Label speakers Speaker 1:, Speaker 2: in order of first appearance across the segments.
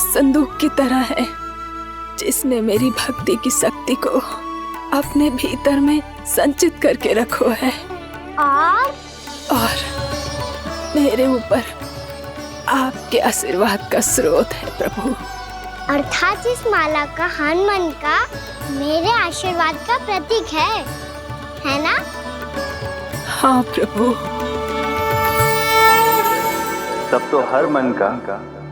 Speaker 1: संदूक की तरह है जिसने मेरी भक्ति की शक्ति को अपने भीतर में संचित करके रखो है और मेरे ऊपर आपके आशीर्वाद का स्रोत है प्रभु।
Speaker 2: अर्थात इस माला का हनुमान का मेरे आशीर्वाद का प्रतीक है ना?
Speaker 1: हाँ प्रभु।
Speaker 3: तब तो हर मन का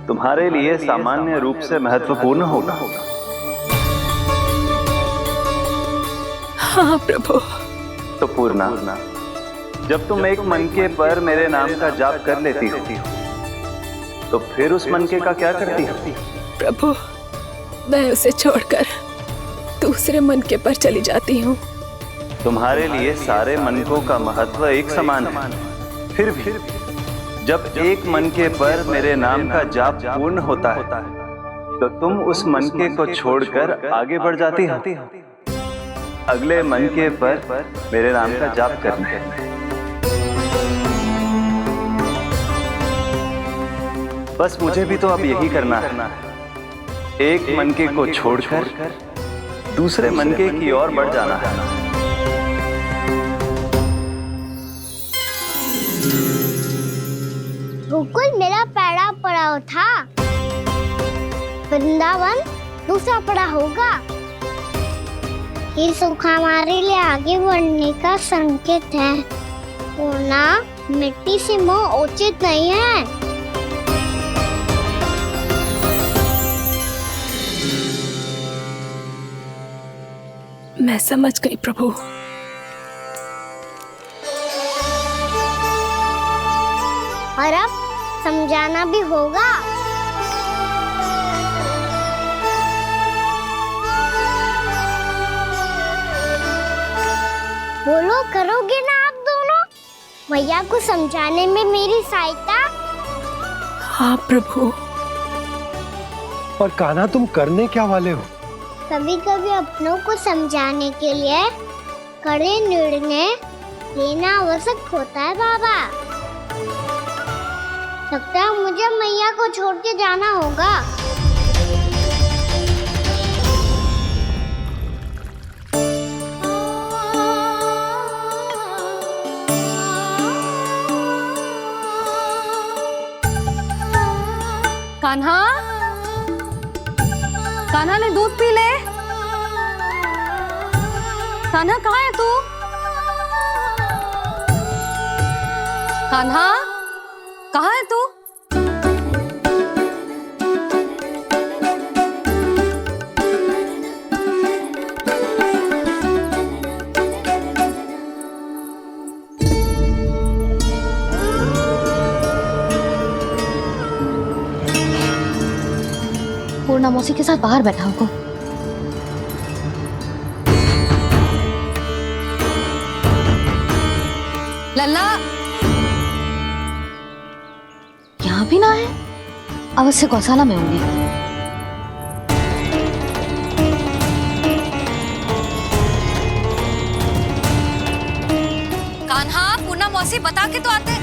Speaker 3: तुम्हारे लिए सामान्य रूप से महत्वपूर्ण होगा।
Speaker 1: हाँ प्रभु।
Speaker 3: तो पूर्णा, जब तुम एक मनके पर मेरे नाम का जाप कर लेती हो तो फिर उस मनके का क्या करती हो?
Speaker 1: प्रभु, मैं उसे छोड़कर दूसरे मनके पर चली जाती हूँ।
Speaker 3: तुम्हारे लिए सारे मनकों का महत्व एक समान है। फिर भी जब एक मनके पर मेरे नाम का जाप पूर्ण होता है तो तुम उस मनके को छोड़कर आगे बढ़ जाती हो अगले मनके पर मेरे नाम का जाप करने। बस मुझे भी तो अब यही करना है, एक मनके को छोड़कर दूसरे मनके की ओर बढ़ जाना है।
Speaker 2: गोकुल मेरा पहला पड़ाव था, वृंदावन दूसरा पड़ाव होगा। ये सुख हमारे लिए आगे बढ़ने का संकेत है। पूर्णा, मिट्टी से मोह उचित नहीं है।
Speaker 1: मैं समझ गई प्रभु।
Speaker 2: और अब समझाना भी होगा। बोलो, करोगे ना आप दोनों? भैया को समझाने में मेरी सहायता?
Speaker 1: हाँ प्रभु।
Speaker 4: और कान्हा, तुम करने क्या वाले हो?
Speaker 2: कभी कभी अपनों को समझाने के लिए कड़े निर्णय लेना आवश्यक होता है बाबा। लगता है मुझे मैया को छोड़ के जाना होगा।
Speaker 5: कान्हा, कान्हा ने दूध पी ले। कान्हा कहाँ है तू? कान्हा, कहाँ है तू? पूर्णा मौसी के साथ बाहर बैठा होगा। लल्ला, यहाँ भी ना है। अवश्य गौशाला में होंगी। कान्हा, पूर्णा मौसी बता के तो आते।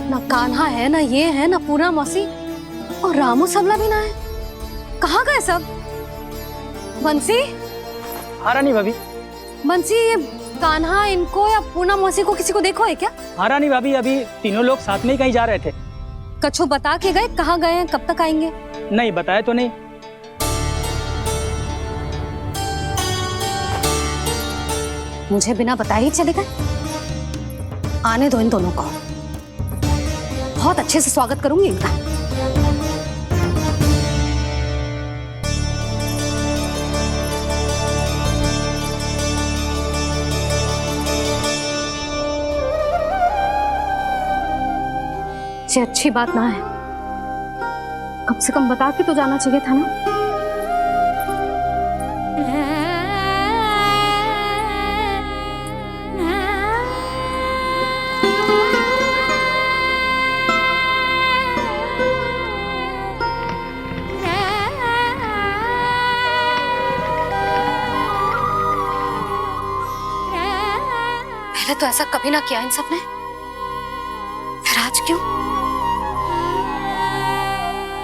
Speaker 5: ना कान्हा है, ना ये है, ना पूर्णा मौसी, और रामू सबला भी ना है। कहाँ गए सब? बंसी?
Speaker 6: हाँ रानी भाभी।
Speaker 5: बंसी, ये कान्हा इनको या पूर्णा मौसी को किसी को देखो है क्या?
Speaker 6: हाँ रानी भाभी, अभी तीनों लोग साथ में ही कहीं जा रहे थे।
Speaker 5: कछु बता के गए कहाँ गए हैं, कब तक आएंगे?
Speaker 6: नहीं बताया तो नहीं।
Speaker 5: मुझे बिना बताए ही चले गए। आने दो इन दोनों को, बहुत अच्छे से स्वागत करूंगी इनका। ये अच्छी बात ना है, कम से कम बता के तो जाना चाहिए था ना। पहले तो ऐसा कभी ना किया इन सब ने। नंदराज क्यों?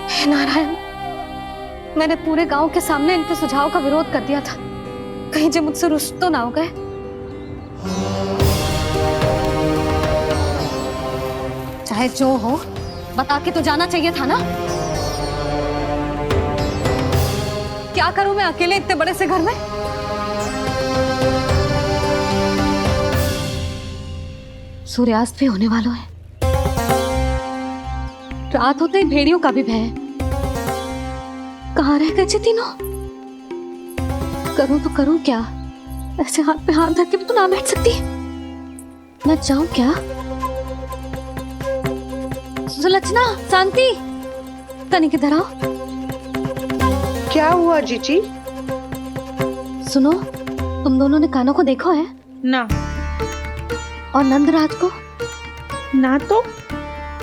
Speaker 5: हे नारायण, मैंने पूरे गांव के सामने इनके सुझाव का विरोध कर दिया था, कहीं जो मुझसे रुष्ट तो ना हो गए। चाहे जो हो, बता के तो जाना चाहिए था ना। क्या करूं मैं अकेले इतने बड़े से घर में? सूर्यास्त भी होने वाला है, रात होते ही भेड़ियों का भी भय है। कहाँ रह गए तीनों? करूं तो करूं क्या? ऐसे हाथ पे हाथ धर के भी तो ना बैठ सकती। मैं जाऊं क्या? सुलक्षणा, शांति, तनिक इधर आओ।
Speaker 7: क्या हुआ जीजी?
Speaker 5: सुनो, तुम दोनों ने कानों को देखो है?
Speaker 7: ना।
Speaker 5: और नंदराज को?
Speaker 7: ना तो।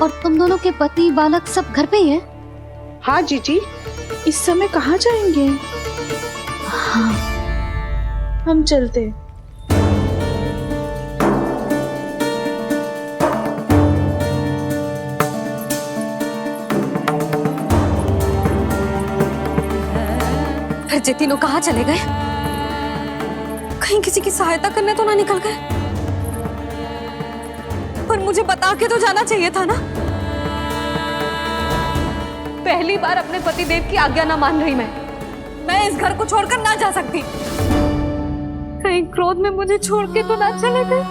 Speaker 5: और तुम दोनों के पति बालक सब घर पे ही हैं?
Speaker 7: हाँ जीजी। इस समय कहाँ जाएंगे?
Speaker 5: हाँ।
Speaker 7: हम चलते।
Speaker 5: फिर ये तीनों कहाँ चले गए? कहीं किसी की सहायता करने तो ना निकल गए? पर मुझे बता के तो जाना चाहिए था ना। पहली बार अपने पतिदेव की आज्ञा ना मान रही मैं इस घर को छोड़कर ना जा सकती। कहीं क्रोध में मुझे छोड़ के तो ना चले गए।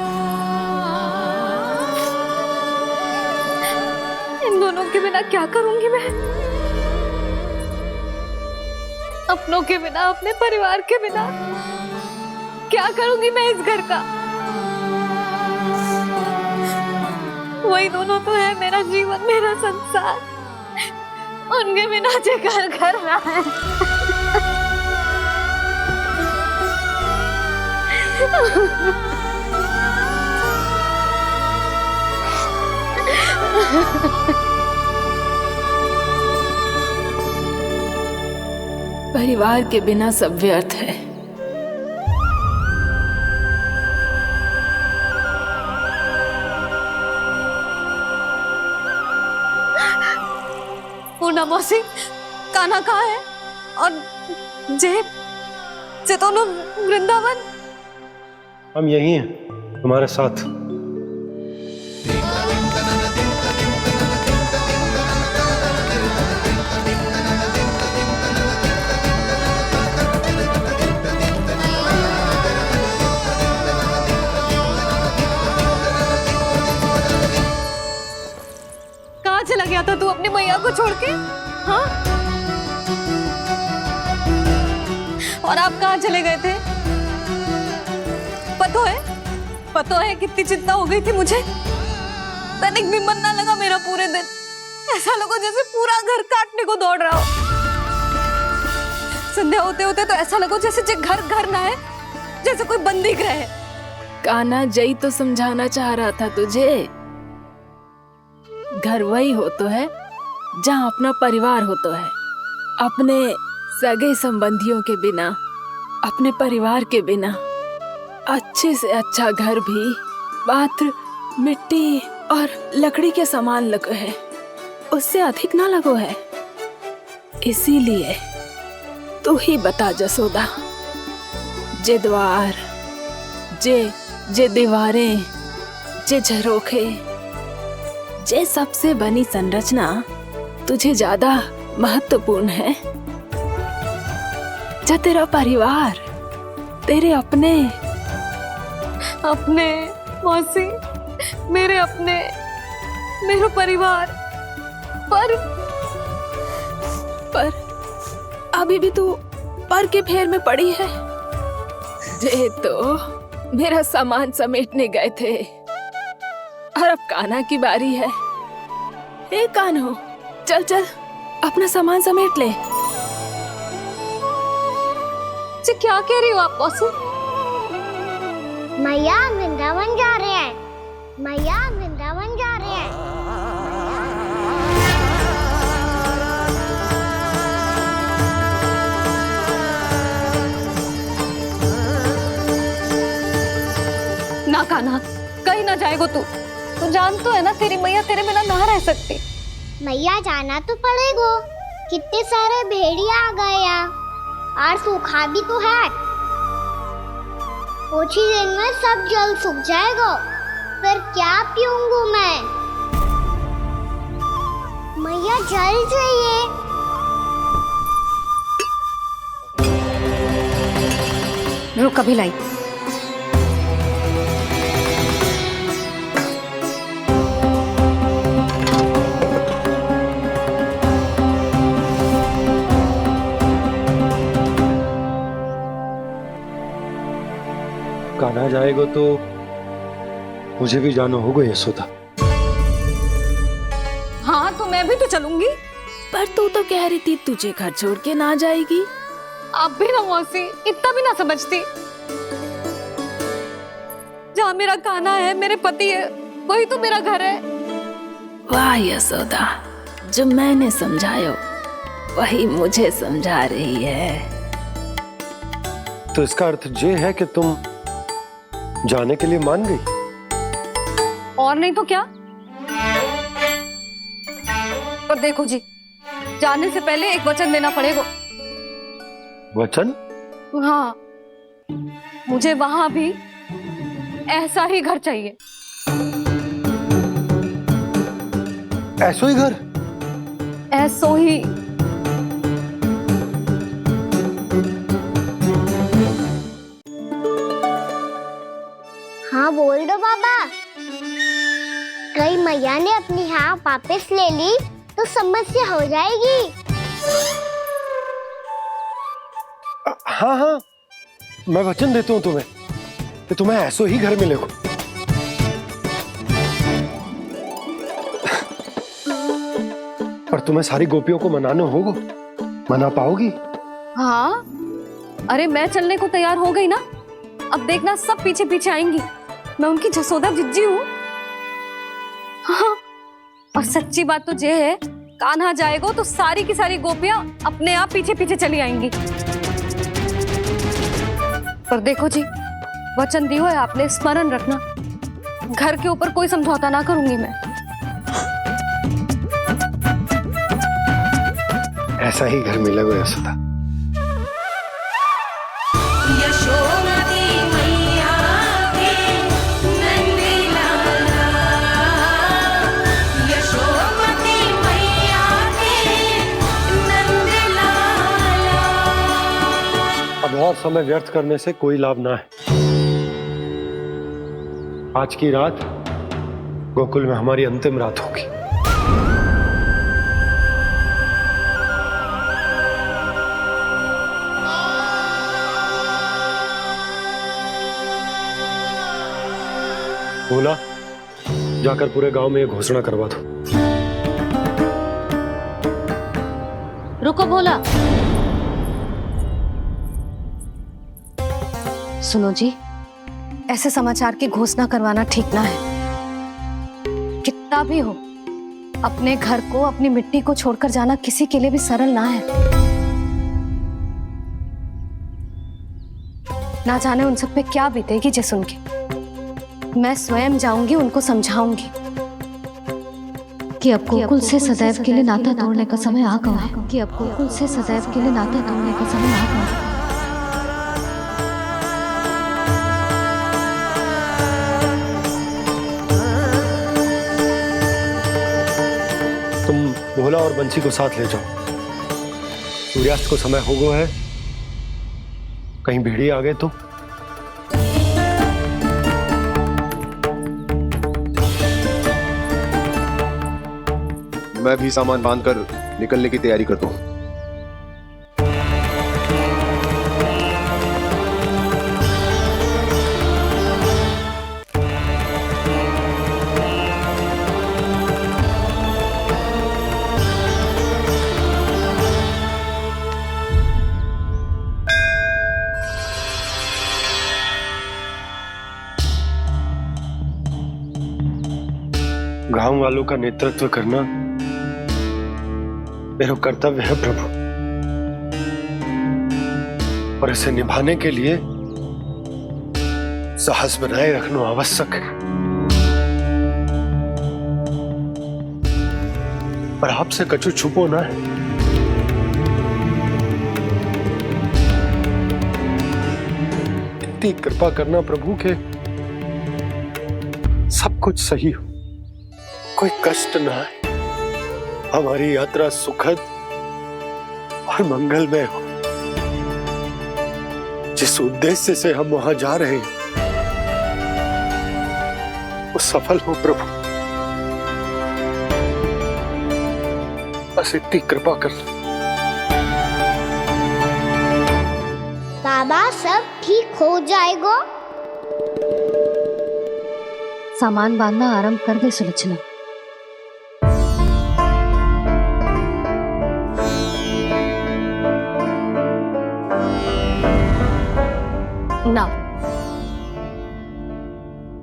Speaker 5: इन दोनों के बिना क्या करूंगी मैं? अपनों के बिना, अपने परिवार के बिना क्या करूंगी मैं इस घर का? वही दोनों तो है मेरा जीवन, मेरा संसार। उनके बिना जो घर घर रहा है।
Speaker 1: परिवार के बिना सब व्यर्थ है।
Speaker 5: पूना मौसी, कान्हा कहाँ है? और जे दोनों वृंदावन?
Speaker 4: हम यही हैं, तुम्हारे साथ।
Speaker 5: कहाँ चला गया था तू अपनी मैया को छोड़ के? हाँ? और आप कहाँ चले गए थे? पतो है कितनी चिंता हो गई थी मुझे। तनिक भी मन ना लगा मेरा पूरे दिन। ऐसा लगा जैसे पूरा घर काटने को दौड़ रहा हो। संध्या होते होते तो ऐसा लगा जैसे घर घर ना है, जैसे कोई बंदी गृह है।
Speaker 1: कान्हा, जय तो समझाना चाह रहा था तुझे। घर वही हो तो है जहाँ अपना परिवार हो तो है। अपने सगे संबंधियों के बिना, अपने परिवार के बिना अच्छे से अच्छा घर भी मात्र मिट्टी और लकड़ी के समान लगो है, उससे अधिक ना लगो है। इसीलिए तू ही बता जसोदा, जे द्वार, जे दीवारें, जे झरोखे, जे सबसे बनी संरचना तुझे ज्यादा महत्वपूर्ण है? जा तेरा परिवार, तेरे अपने
Speaker 5: मौसी, मेरे अपने, मेरा परिवार। पर
Speaker 1: अभी भी तू पर के फेर में पड़ी है। जे तो मेरा सामान समेटने गए थे और अब कान्हा की बारी है। ए कान्हो, चल चल अपना सामान समेट ले।
Speaker 5: क्या कह रही हो आप मौसी?
Speaker 2: मैया वृंदावन जा रहे हैं। मैया वृंदावन जा रहे हैं।
Speaker 5: ना कान्हा, कहीं ना जाएगो तू तू जान तो है ना, तेरी मैया तेरे बिना ना रह सकती।
Speaker 2: मैया जाना तो पड़ेगा, कितने सारे भेड़िया आ गए यहाँ, और सूखा भी तो है। कुछ ही दिन में सब जल सूख जाएगा, फिर क्या पीऊंगा मैं? मैया जल चाहिए।
Speaker 5: रुक अभी लाई।
Speaker 4: कान्हा जाएगा तो मुझे भी जाना होगा यशोदा।
Speaker 5: हाँ तो मैं भी तो चलूंगी।
Speaker 1: पर तू तो कह रही थी तुझे घर छोड़ के ना जाएगी।
Speaker 5: आप भी ना मौसी, इतना भी ना समझती। जहाँ मेरा कान्हा है, मेरे पति है, वही तो मेरा घर है।
Speaker 1: वाह यशोदा, जो मैंने समझायो वही मुझे समझा रही है।
Speaker 4: तो इसका अर्थ ये है कि तुम जाने के लिए मान गई?
Speaker 5: और नहीं तो क्या। और देखो जी, जाने से पहले एक वचन देना पड़ेगा।
Speaker 4: वचन?
Speaker 5: हाँ, मुझे वहां भी ऐसा ही घर चाहिए।
Speaker 4: ऐसो ही घर?
Speaker 5: ऐसो ही।
Speaker 2: हाँ बोल दो बाबा। कहीं मैया ने अपनी हाँ वापस ले ली तो समस्या हो जाएगी।
Speaker 4: हाँ हाँ, मैं वचन देता हूँ तुम्हें कि तुम्हें ऐसो ही घर मिलेगा। पर तुम्हें सारी गोपियों को मनाना होगा। मना पाओगी?
Speaker 5: हाँ, अरे मैं चलने को तैयार हो गई ना। अब देखना सब पीछे पीछे आएंगी। मैं उनकी जसोदा जिज्जी हूँ। हाँ, और सच्ची बात तो ये है, कान्हा जाएगा तो सारी की सारी गोपियां अपने आप पीछे पीछे चली आएंगी। पर देखो जी, वचन दियो है आपने, स्मरण रखना। घर के ऊपर कोई समझौता ना करूंगी मैं।
Speaker 4: ऐसा ही घर मिलेगा यशोदा। अब और समय व्यर्थ करने से कोई लाभ ना है। आज की रात गोकुल में हमारी अंतिम रात होगी। बोला, जाकर पूरे गांव में ये घोषणा करवा दो।
Speaker 5: रुको भोला। सुनो जी, ऐसे समाचार की घोषणा करवाना ठीक ना है। कितना भी हो, अपने घर को, अपनी मिट्टी को छोड़कर जाना किसी के लिए भी सरल ना है। ना जाने उन सब पे क्या बीतेगी जे सुन के। मैं स्वयं जाऊंगी, उनको समझाऊंगी कि अब गोकुल से सदैव के लिए नाता तोड़ने का समय आ गया है। कि अब गोकुल से सदैव के लिए नाता तोड़ने का समय आ गया है।
Speaker 4: तुम भोला और बंसी को साथ ले जाओ। सूर्यास्त को समय हो गया है, कहीं भेड़िए आ गए तो।
Speaker 8: मैं भी सामान बांधकर निकलने की तैयारी करता हूँ।
Speaker 4: गांव वालों का नेतृत्व करना मेरा कर्तव्य है प्रभु, और इसे निभाने के लिए साहस बनाए रखना आवश्यक है। पर आपसे कछु छुपो ना है। इतनी कृपा करना प्रभु के सब कुछ सही हो, कोई कष्ट ना आए, हमारी यात्रा सुखद और मंगलमय हो। जिस उद्देश्य से हम वहां जा रहे हैं वो सफल हो प्रभु, बस इतनी कृपा कर।
Speaker 2: बाबा सब ठीक हो जाएगा।
Speaker 5: सामान बांधना आरंभ कर दे सुलोचना। ना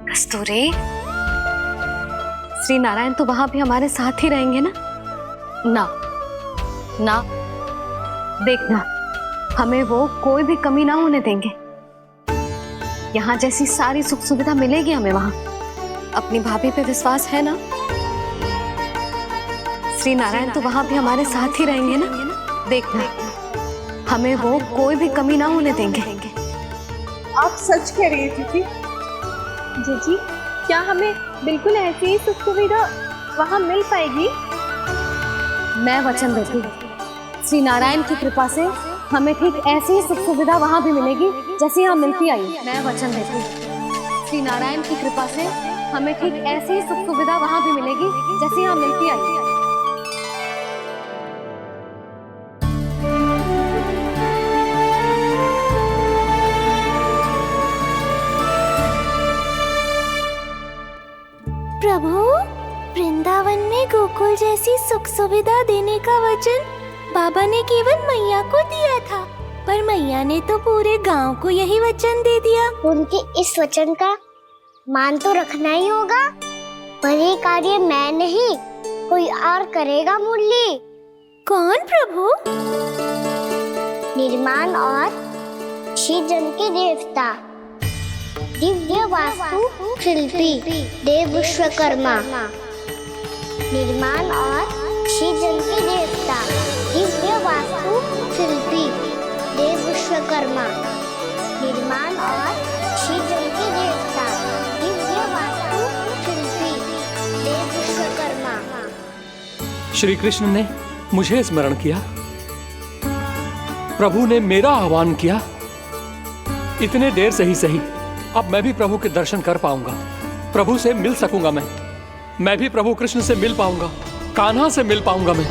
Speaker 5: कस्तूरी, श्री नारायण तो वहां भी हमारे साथ ही रहेंगे ना? ना ना, देखना हमें वो कोई भी कमी ना होने देंगे। यहाँ जैसी सारी सुख सुविधा मिलेगी हमें वहां। अपनी भाभी पे विश्वास है ना? श्री नारायण तो वहां भी हमारे साथ ही रहेंगे ना? देखना हमें वो कोई भी कमी ना होने देंगे।
Speaker 7: आप सच कह रही थी जीजी, क्या हमें बिल्कुल ऐसी ही सुख सुविधा वहाँ मिल पाएगी?
Speaker 5: मैं वचन देती हूँ, श्री नारायण की कृपा से हमें ठीक ऐसी ही सुख सुविधा वहाँ भी मिलेगी जैसी यहाँ मिलती आई। मैं वचन देती हूँ, श्री नारायण की कृपा से हमें ठीक ऐसी ही सुख सुविधा वहाँ भी मिलेगी जैसी यहाँ मिलती आई।
Speaker 2: प्रभु, वृंदावन में गोकुल जैसी सुख सुविधा देने का वचन बाबा ने केवल मैया को दिया था, पर मैया ने तो पूरे गांव को यही वचन दे दिया। उनके इस वचन का मान तो रखना ही होगा, पर ये कार्य मैं नहीं कोई और करेगा। मुरली कौन प्रभु? निर्माण और श्रीजन के देवता, दिव्य वास्तु शिल्पी देव विश्वकर्मा। निर्माण और श्रीजन के देवता, दिव्य वास्तु शिल्पी देव विश्वकर्मा। निर्माण और श्रीजन के देवता, दिव्य वास्तु शिल्पी देव विश्वकर्मा।
Speaker 9: श्री कृष्ण ने मुझे स्मरण किया, प्रभु ने मेरा आह्वान किया। इतने देर से ही सही, अब मैं भी प्रभु के दर्शन कर पाऊंगा, प्रभु से मिल सकूंगा। मैं भी प्रभु कृष्ण से मिल पाऊंगा, कान्हा से मिल पाऊंगा मैं।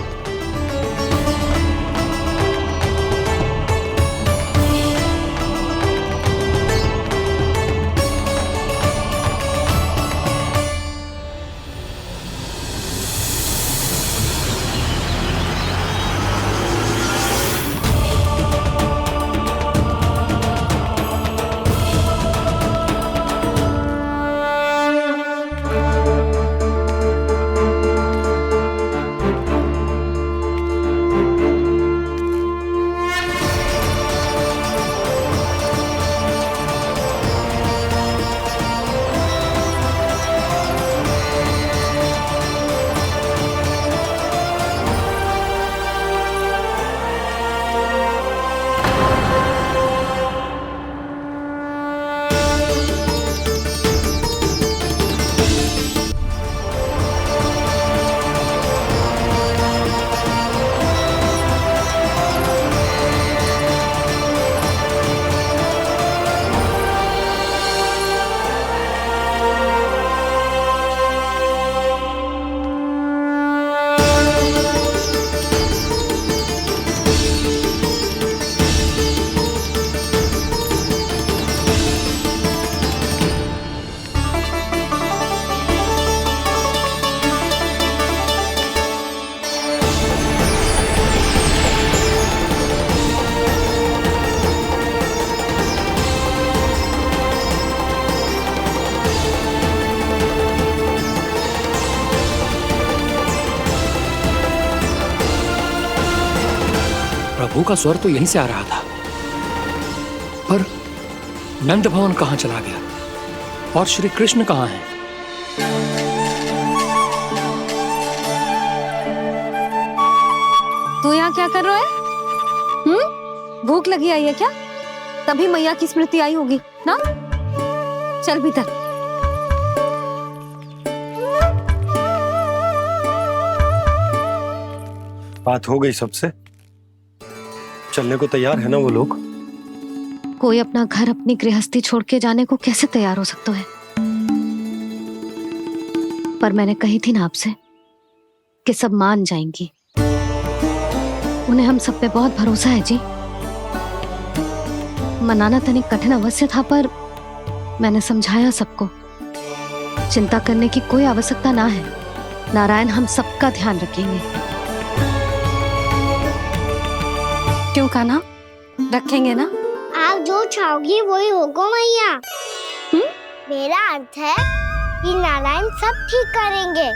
Speaker 9: प्रभु का स्वर तो यहीं से आ रहा था, पर नंद भवन कहां चला गया और श्री कृष्ण कहां हैं?
Speaker 5: भूख लगी आई है क्या? तभी मैया की स्मृति आई होगी ना। चल भीतर।
Speaker 4: बात हो गई सबसे? चलने को तैयार है ना वो लोग?
Speaker 5: कोई अपना घर अपनी गृहस्थी छोड़ के जाने को कैसे तैयार हो सकता है? पर मैंने कही थी ना आपसे कि सब मान जाएंगी। उन्हें हम सब पे बहुत भरोसा है जी। मनाना तनिक कठिन अवश्य था, पर मैंने समझाया सबको। चिंता करने की कोई आवश्यकता ना है। नारायण हम सबका ध्यान रखेंगे। क्यों कान्हा, रखेंगे ना?
Speaker 2: आप जो चाहोगी वही होगा मैया। मेरा अर्थ है कि नारायण सब ठीक करेंगे।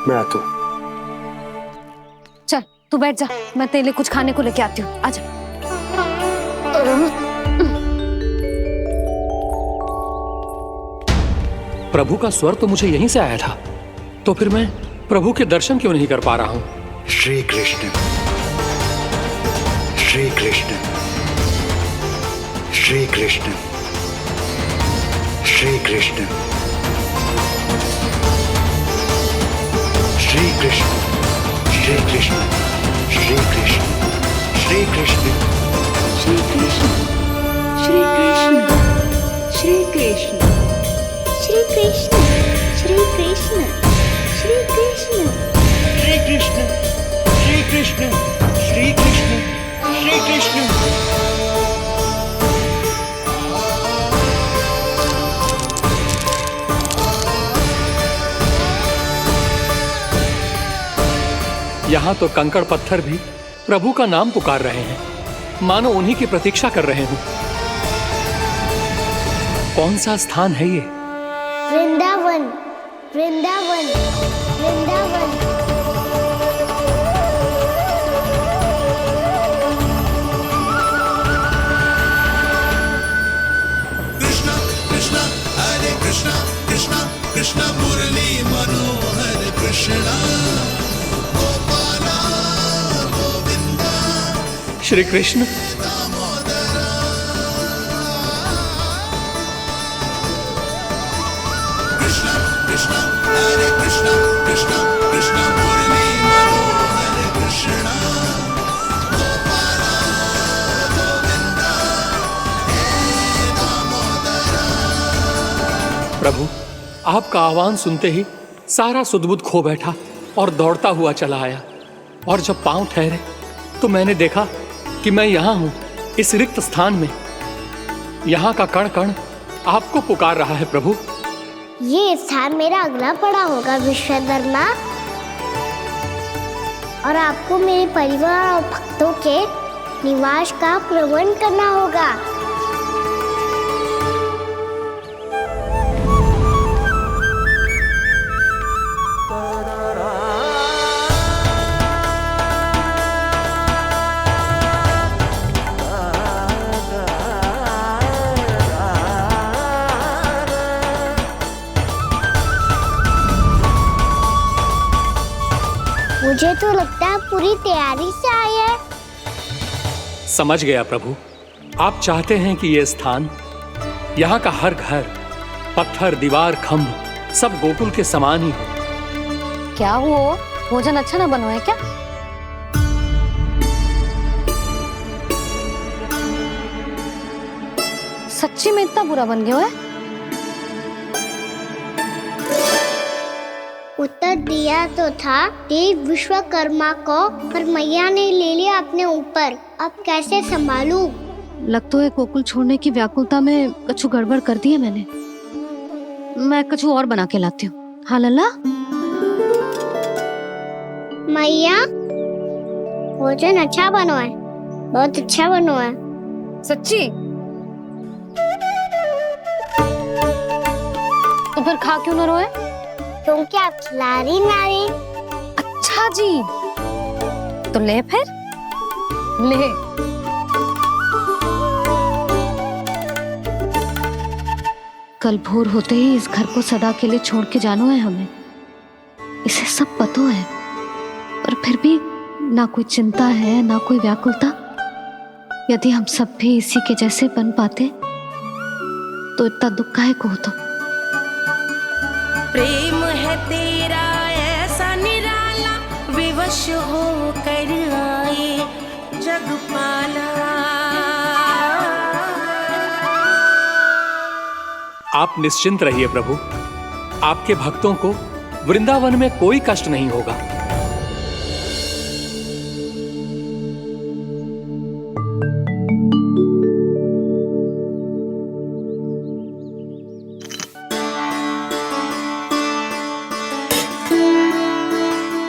Speaker 4: मैं आता हूं।
Speaker 5: चल तू बैठ जा, मैं तेरे लिए कुछ खाने को लेके आती हूँ। आजा।
Speaker 9: प्रभु का स्वर तो मुझे यहीं से आया था, तो फिर मैं प्रभु के दर्शन क्यों नहीं कर पा रहा हूँ?
Speaker 10: श्री कृष्ण, श्री कृष्ण, श्री कृष्ण, श्री कृष्ण, श्री कृष्ण, श्री कृष्ण, श्री कृष्ण, श्री कृष्ण,
Speaker 1: श्री कृष्ण, श्री कृष्ण, श्री कृष्ण,
Speaker 2: श्री कृष्ण, श्री कृष्ण, श्री कृष्ण,
Speaker 10: श्री कृष्ण, श्री कृष्ण, श्री कृष्ण, श्री कृष्ण।
Speaker 9: यहाँ तो कंकड़ पत्थर भी प्रभु का नाम पुकार रहे हैं, मानो उन्हीं की प्रतीक्षा कर रहे हूँ। कौन सा स्थान है ये?
Speaker 2: वृंदावन, वृंदावन, वृंदावन।
Speaker 10: कृष्णा कृष्णा हरे कृष्णा, कृष्णा कृष्णा मुरली मनोहर कृष्णा, गोपाला गोविंदा,
Speaker 9: श्री कृष्ण।
Speaker 10: कृष्णा कृष्णा हरे कृष्णा, कृष्णा कृष्णा मुरली मनोहर कृष्णा, गोपाला गोविंदा, हे दामोदरा।
Speaker 9: प्रभु, आपका आह्वान सुनते ही सारा सुध-बुध खो बैठा और दौड़ता हुआ चला आया। और जब पांव ठहरे तो मैंने देखा कि मैं यहाँ हूँ, इस रिक्त स्थान में। यहाँ का कण कण आपको पुकार रहा है प्रभु।
Speaker 2: ये स्थान मेरा अगला पड़ा होगा विश्वकर्मा, और आपको मेरे परिवार और भक्तों के निवास का प्रबंध करना होगा। मुझे तो लगता है पूरी तैयारी से आए हैं।
Speaker 9: समझ गया प्रभु, आप चाहते हैं कि ये स्थान, यहाँ का हर घर, पत्थर, दीवार, खम्भ सब गोकुल के समान ही हो।
Speaker 5: क्या वो भोजन अच्छा ना बनो है क्या? सच्ची में इतना बुरा बन गया है?
Speaker 2: उत्तर दिया तो था देव विश्वकर्मा को, पर मैया ने ले लिया अपने ऊपर। अब कैसे संभालूं?
Speaker 5: लग तो है गोकुल छोड़ने की व्याकुलता में कछु गड़बड़ कर दी है मैंने। मैं कछु और बना के लाती हूँ। हाँ लल्ला?
Speaker 2: मैया, भोजन अच्छा बनो है, बहुत अच्छा बनो है।
Speaker 5: सच्ची? तो फिर खा क्यों न रोए?
Speaker 2: क्योंकि आप खिलाड़ी नारी।
Speaker 5: अच्छा जी, तो ले फिर ले। कल भोर होते ही इस घर को सदा के लिए छोड़ के जाना है हमें। इसे सब पता है, पर फिर भी ना कोई चिंता है, ना कोई व्याकुलता। यदि हम सब भी इसी के जैसे बन पाते तो इतना दुख काहे को होता।
Speaker 11: प्रेम है तेरा ऐसा निराला, विवश हो कर आए जगपाला।
Speaker 9: आप निश्चिंत रहिए प्रभु, आपके भक्तों को वृंदावन में कोई कष्ट नहीं होगा।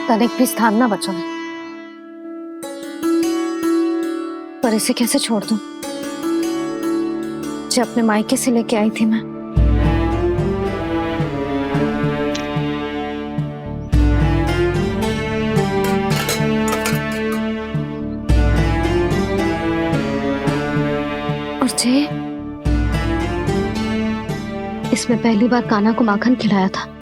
Speaker 5: तनिक भी स्थान ना बचो, पर इसे कैसे छोड़ दूं जो अपने मायके से लेके आई थी मैं। और जे इसमें पहली बार कान्हा को माखन खिलाया था।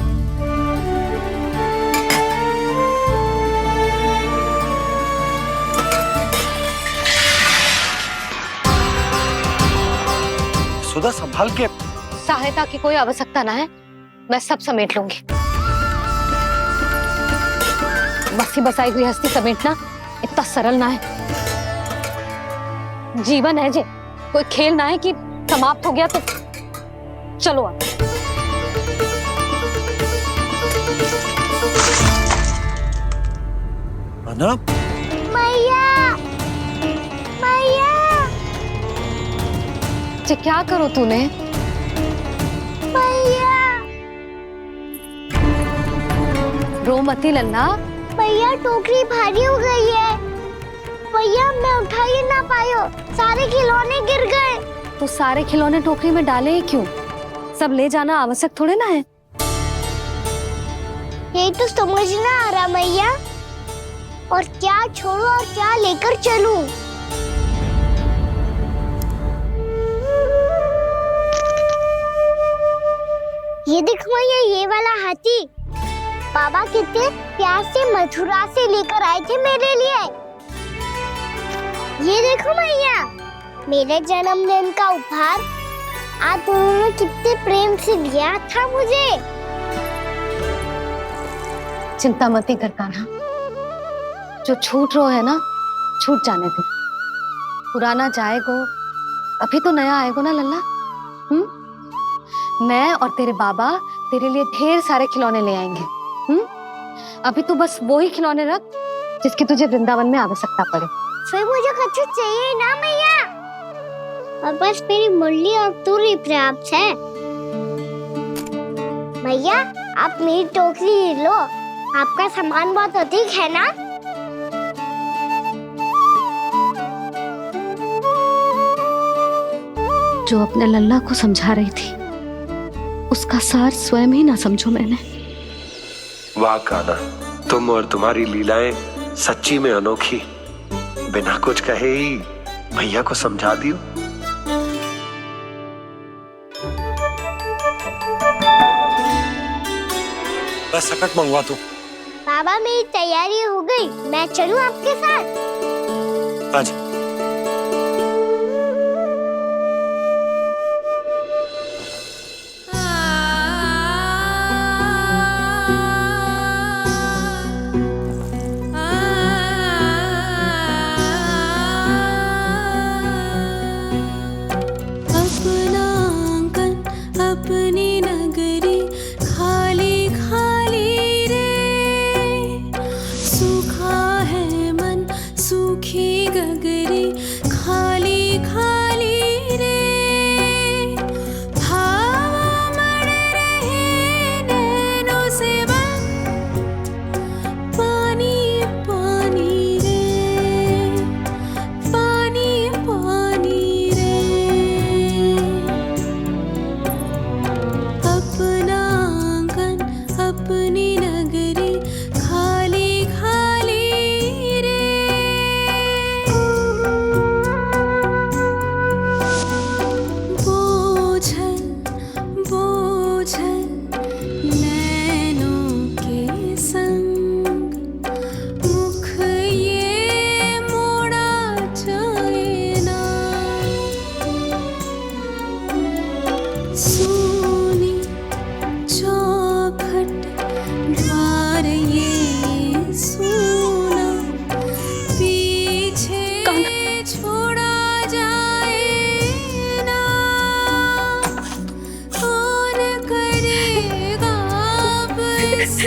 Speaker 10: सुधा संभाल के।
Speaker 5: सहायता की कोई आवश्यकता ना है, मैं सब समेट लूंगी। बसी बसाई गृहस्थी समेटना इतना सरल ना है। जीवन है जे, कोई खेल ना है कि समाप्त हो गया तो चलो आप।
Speaker 2: मैया, मैया।
Speaker 5: जे क्या करो तूने?
Speaker 2: मैया,
Speaker 5: रो मती लल्ला।
Speaker 2: भैया टोकरी भारी हो गई है। भैया मैं उठा ही ना पायो, सारे खिलौने गिर गए।
Speaker 5: तो सारे खिलौने टोकरी में डाले क्यों? सब ले जाना आवश्यक थोड़े ना है।
Speaker 2: यही तो समझ ना आ रहा मैया, और क्या छोड़ू और क्या लेकर चलूं? ये देख मैया, ये वाला हाथी बाबा कितने प्यार से मथुरा से लेकर आए थे मेरे लिए। ये देखो मैया, मेरे जन्मदिन का उपहार आज उन्होंने कितने प्रेम से दिया था मुझे।
Speaker 5: चिंता मत कर कान्हा, जो छूट रो है ना छूट जाने दे। पुराना जाएगो, अभी तो नया आएगो ना लल्ला। मैं और तेरे बाबा तेरे लिए ढेर सारे खिलौने ले आएंगे। अभी तू बस वो ही खिलौने रख जिसकी तुझे वृंदावन में आवश्यकता पड़े।
Speaker 2: फिर मुझे कुछ चाहिए ना मैया, और बस मेरी मुरली और तुरी पर्याप्त है। भैया आप मेरी टोकरी ले लो, आपका सामान बहुत अधिक है ना।
Speaker 5: जो अपने लल्ला को समझा रही थी उसका सार स्वयं ही ना समझो मैंने।
Speaker 10: वाह कान्हा, तुम और तुम्हारी लीलाएं सच्ची में अनोखी। बिना कुछ कहे ही भैया को समझा दियो।
Speaker 4: बस सकट मंगवा तू।
Speaker 2: बाबा मेरी तैयारी हो गई, मैं चलूं आपके साथ?
Speaker 4: आज
Speaker 11: अपने उस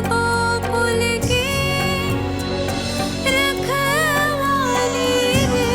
Speaker 11: गोकुल की रखवाली रे।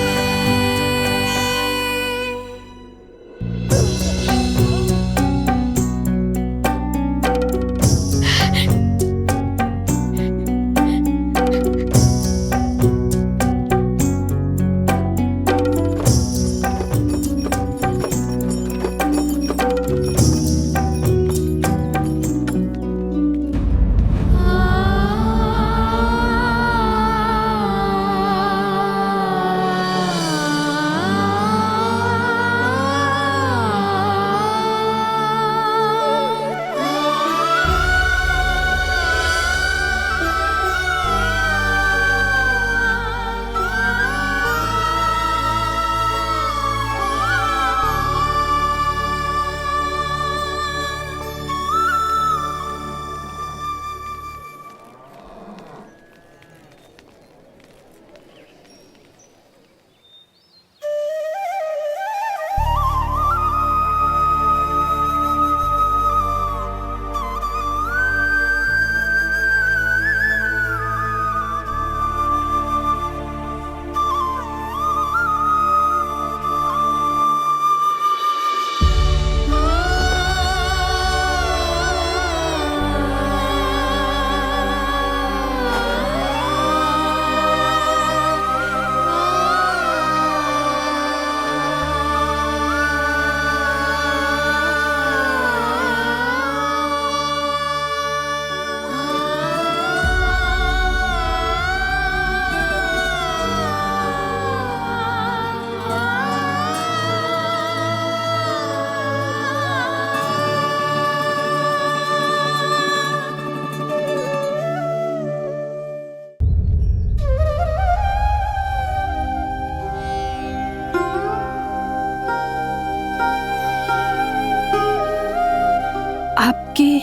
Speaker 1: आपकी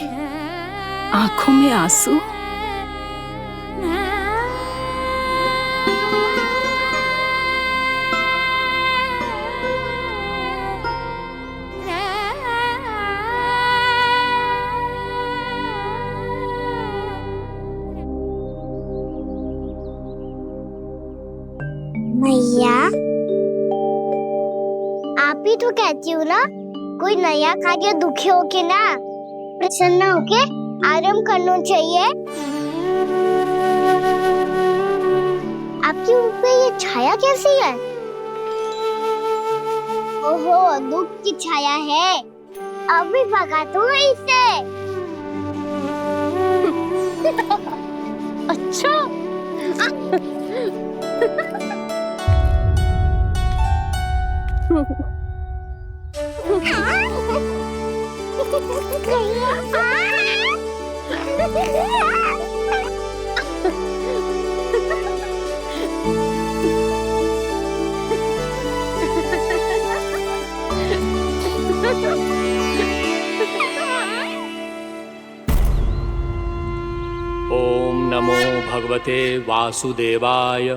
Speaker 1: आंखों में आंसू?
Speaker 2: मैया, आप ही तो कहती हो ना, कोई नया कार्य दुखी होके ना प्रसन्न होके आराम करना चाहिए। आपकी मुंह पे ये छाया कैसी है? ओहो, दुख की छाया है। अभी भगा दूं इसे। अच्छा।
Speaker 9: ओम नमो भगवते वासुदेवाय।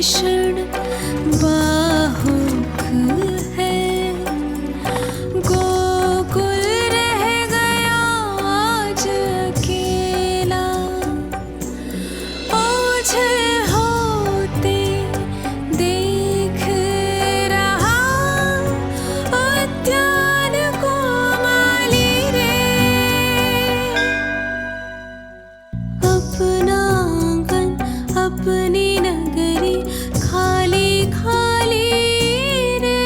Speaker 11: भीषण बाहुक है, गोकुल रह गया आज अकेला, ओझल होते देख रहा उद्यान को माली रे। अपना आंगन अपनी नगरी खाली खाली रे।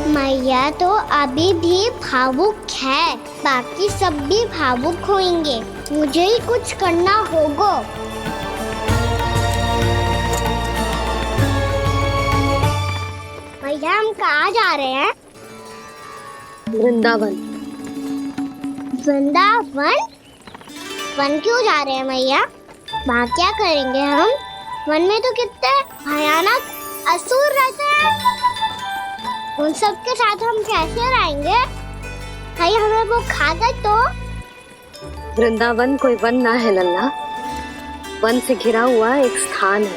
Speaker 2: मैया तो अभी भी भावुक है, बाकी सब भी भावुक होंगे। मुझे ही कुछ करना होगा। भैया हम कहाँ जा रहे हैं?
Speaker 5: वृंदावन।
Speaker 2: वृंदावन? वन क्यों जा रहे हैं मैया? वहाँ क्या करेंगे हम? वन में तो कितने भयानक असुर रहते हैं। उन सब के साथ हम कैसे रहेंगे? भाई हमें वो खा गए तो?
Speaker 5: वृंदावन कोई वन ना है लल्ला, वन से घिरा हुआ एक स्थान है।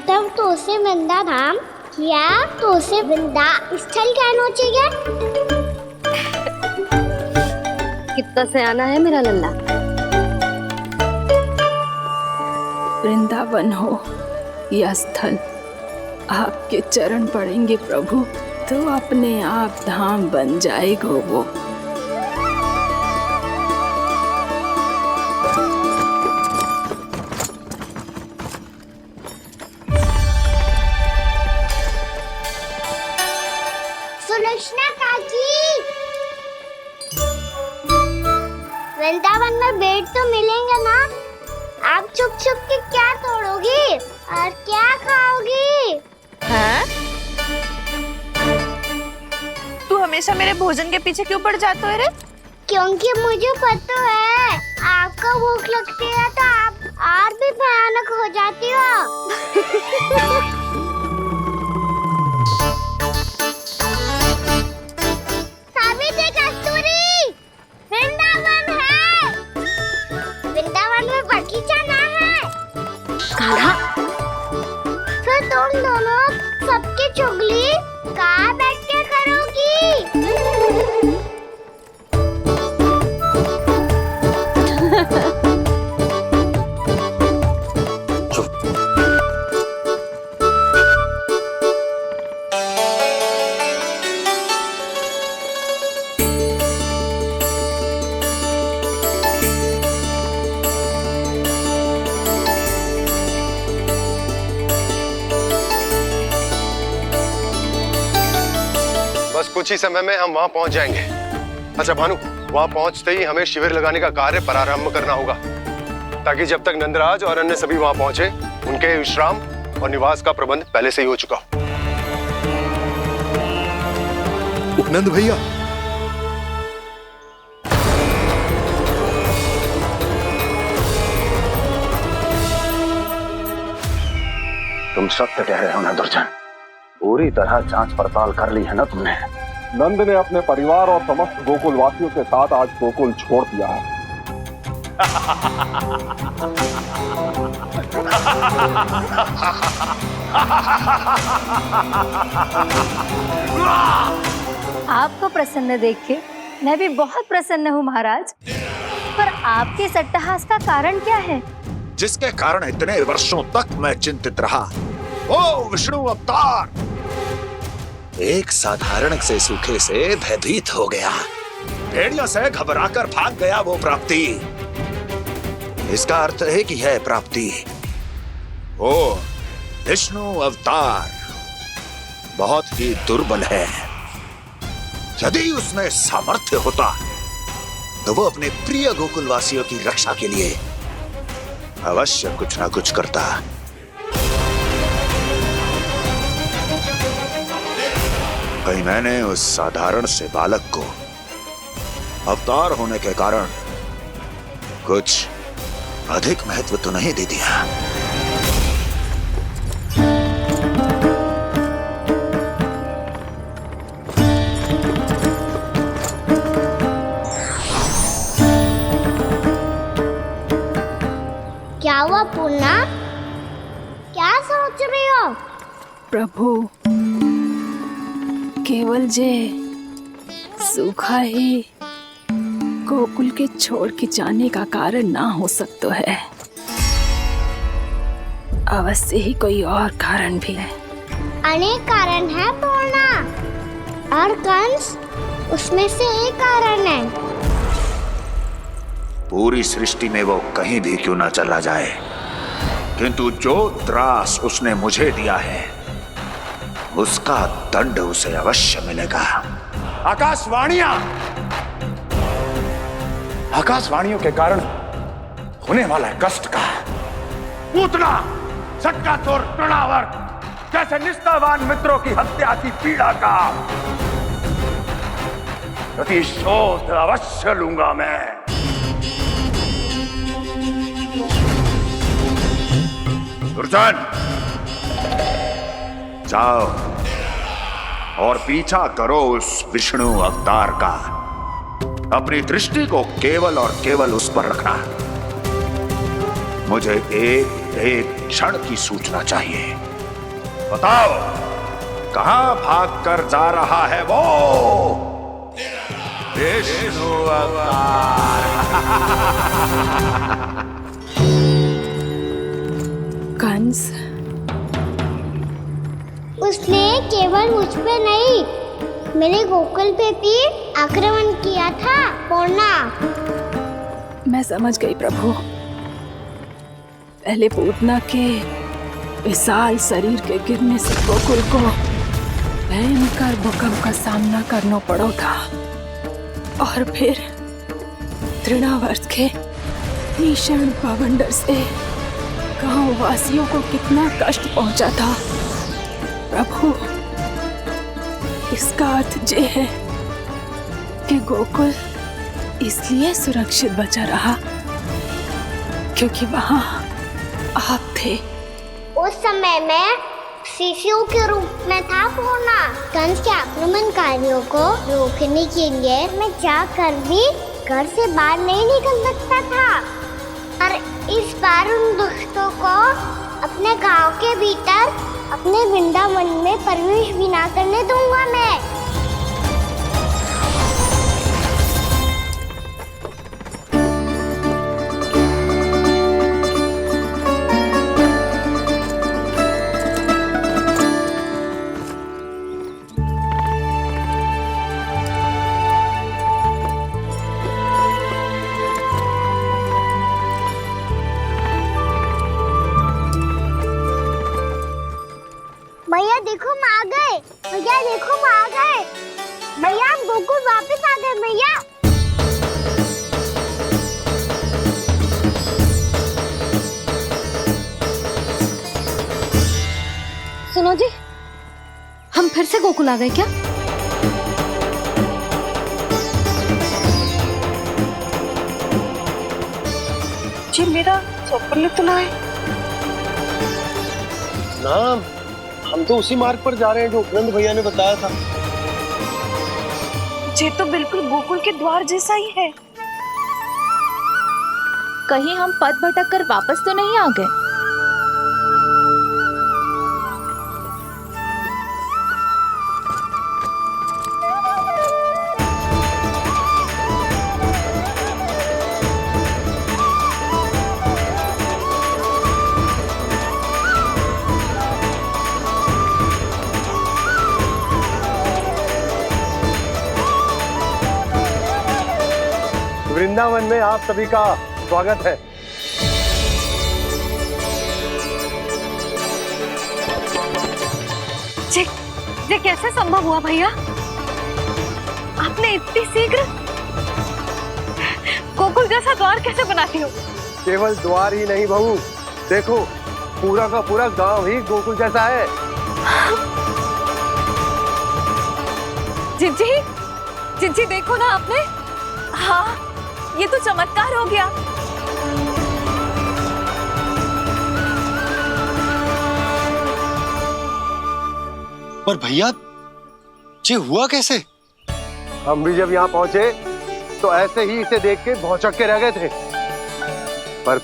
Speaker 2: तब तो उसे वृंदा धाम या तो उसे वृंदा स्थल कहना चाहिए।
Speaker 5: कितना सयाना है मेरा लल्ला।
Speaker 1: वृंदावन हो या स्थल, आपके चरण पड़ेंगे प्रभु तो अपने आप धाम बन जाएगा वो।
Speaker 2: सुलक्षणा काकी, वृंदावन में बेट तो मिलेंगे ना? आप छुप छुप के क्या तोड़ोगी और क्या खाओगी?
Speaker 7: हाँ? तू हमेशा मेरे भोजन के पीछे क्यों पड़ जाता है रे?
Speaker 2: क्योंकि मुझे पता है आपको भूख लगती है तो आप और भी भयानक हो जाती हो। सावित्री, कस्तूरी, वृंदावन है। वृंदावन में बगीचा ना है।
Speaker 5: कान्हा,
Speaker 2: फिर तुम दोनों सबकी चुगली कहाँ बैठ के करोगी?
Speaker 8: बस कुछ ही समय में हम वहां पहुंच जाएंगे। अच्छा भानु, वहां पहुंचते ही हमें शिविर लगाने का कार्य प्रारंभ करना होगा, ताकि जब तक नंदराज और अन्य सभी वहां पहुंचे उनके विश्राम और निवास का प्रबंध पहले से ही हो चुका हो।
Speaker 12: नंद भैया,
Speaker 3: तुम सत्य कह रहे हो ना दुर्जन, पूरी तरह जांच पड़ताल कर ली है ना तुमने?
Speaker 13: नंद ने अपने परिवार और समस्त गोकुल वासियों के साथ आज गोकुल छोड़ दिया है।
Speaker 5: आपको प्रसन्न देख के मैं भी बहुत प्रसन्न हूँ महाराज, पर आपके इस अट्टहास का कारण क्या है?
Speaker 14: जिसके कारण इतने वर्षों तक मैं चिंतित रहा, ओ विष्णु अवतार, एक साधारण से सूखे से भयभीत हो गया, भेड़ियों से घबराकर भाग गया वो प्राप्ति। इसका अर्थ है कि यह प्राप्ति ओ विष्णु अवतार बहुत ही दुर्बल है। यदि उसमें सामर्थ्य होता तो वो अपने प्रिय गोकुलवासियों की रक्षा के लिए अवश्य कुछ ना कुछ करता। कहीं मैंने उस साधारण से बालक को अवतार होने के कारण कुछ अधिक महत्व तो नहीं दे दिया।
Speaker 2: क्या हुआ पूर्णा? क्या सोच रही हो?
Speaker 1: प्रभु, केवल जे सूखा ही गोकुल के छोड़ के जाने का कारण ना हो सकता है, अवश्य ही कोई और कारण भी है।
Speaker 2: अनेक कारण है पूर्णा, और कंस उसमें से एक कारण है।
Speaker 14: पूरी सृष्टि में वो कहीं भी क्यों ना चला जाए, किंतु जो त्रास उसने मुझे दिया है उसका दंड उसे अवश्य मिलेगा। आकाशवाणियों के कारण होने वाला कष्ट का, पूतना, सटका चोर, तृणावर जैसे निष्ठावान मित्रों की हत्या की पीड़ा का प्रतिशोध अवश्य लूंगा मैं। दुर्जन, जाओ और पीछा करो उस विष्णु अवतार का। अपनी दृष्टि को केवल और केवल उस पर रखना। मुझे एक एक क्षण की सूचना चाहिए। बताओ, कहां भागकर जा रहा है वो विष्णु अवतार?
Speaker 1: कंस,
Speaker 2: उसने केवल मुझ पे नहीं, मेरे गोकुल पे भी आक्रमण किया था पूर्णा।
Speaker 1: मैं समझ गई प्रभु। पहले पूतना के विशाल शरीर के गिरने से गोकुल को भयंकर भूकंप का सामना करना पड़ा था, और फिर तृणावर्त के भीषण बवंडर से गांव वासियों को कितना कष्ट पहुंचा था। प्रभु, इसका अर्थ ये है कि गोकुल इसलिए सुरक्षित बचा रहा क्योंकि वहां आप थे।
Speaker 2: उस समय मैं शिशु के रूप में था पूर्णा। कंस के आक्रमणकारियों को रोकने के लिए मैं जाकर भी घर से बाहर नहीं निकल सकता था, और इस बार उन दुष्टों को अपने गांव के भीतर, अपने वृंदावन में प्रवेश भी ना करने दूंगा मैं। भैया देखो हम आ गए, भैया देखो हम आ गए, भैया हम गोकुल वापस आ गए भैया।
Speaker 5: सुनो जी, हम फिर से गोकुल आ गए क्या?
Speaker 7: जी मेरा चप्पल तो ना है।
Speaker 4: ना, हम तो उसी मार्ग पर जा रहे हैं जो उपनंद भैया ने बताया था।
Speaker 7: ये तो बिल्कुल गोकुल के द्वार जैसा ही है।
Speaker 15: कहीं हम पथ भटक कर वापस तो नहीं आ गए?
Speaker 4: वृंदावन में आप सभी का स्वागत है।
Speaker 5: ये कैसे संभव हुआ भैया? आपने इतनी शीघ्र गोकुल जैसा द्वार कैसे बनाती हो?
Speaker 4: केवल द्वार ही नहीं बहू, देखो पूरा का पूरा गांव ही गोकुल जैसा है।
Speaker 5: जिज्जी, जिज्जी देखो ना आपने। हाँ, ये तो चमत्कार हो गया।
Speaker 16: पर भैया ये हुआ कैसे?
Speaker 4: हम भी जब यहाँ पहुंचे तो ऐसे ही इसे देख के भौचक के रह गए थे, पर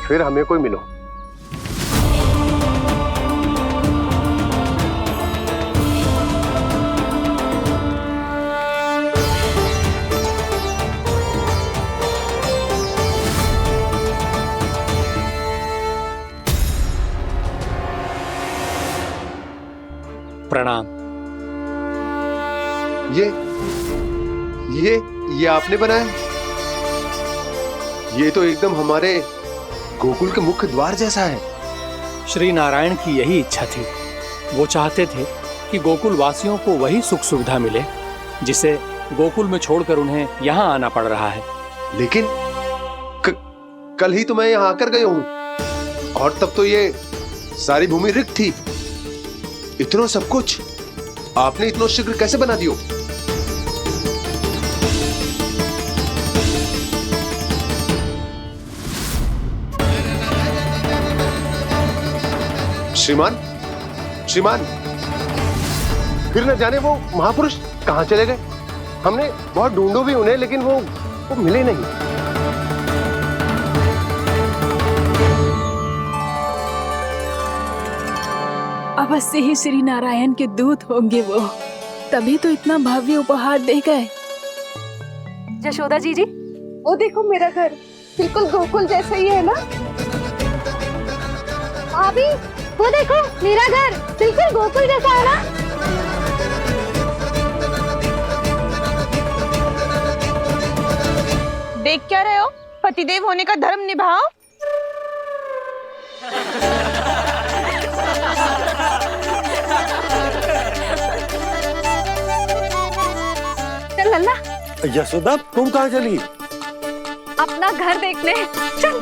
Speaker 4: फिर हमें कोई मिलो।
Speaker 9: प्रणाम।
Speaker 12: ये आपने बनाया? ये तो एकदम हमारे गोकुल के मुख्य द्वार जैसा है।
Speaker 9: श्री नारायण की यही इच्छा थी। वो चाहते थे कि गोकुल वासियों को वही सुख सुविधा मिले जिसे गोकुल में छोड़कर उन्हें यहाँ आना पड़ रहा है।
Speaker 12: लेकिन कल ही तो मैं यहाँ आकर गया हूँ और तब तो ये सारी भूमि रिक्त थी। इतना सब कुछ आपने इतना शीघ्र कैसे बना दियो? श्रीमान, फिर न जाने वो महापुरुष कहां चले गए। हमने बहुत ढूंढो भी उन्हें, लेकिन वो मिले नहीं।
Speaker 1: अवश्य ही श्री नारायण के दूत होंगे वो, तभी तो इतना भव्य उपहार दे गए।
Speaker 5: यशोदा जी,
Speaker 7: वो देखो मेरा घर बिल्कुल गोकुल जैसा ही है ना।
Speaker 2: भाभी, वो देखो मेरा घर बिल्कुल गोकुल जैसा है ना।
Speaker 15: देख क्या रहे हो? पतिदेव होने का धर्म निभाओ।
Speaker 5: चल लल्ला,
Speaker 4: यशोदा तुम कहाँ चली?
Speaker 5: अपना घर देखने चल।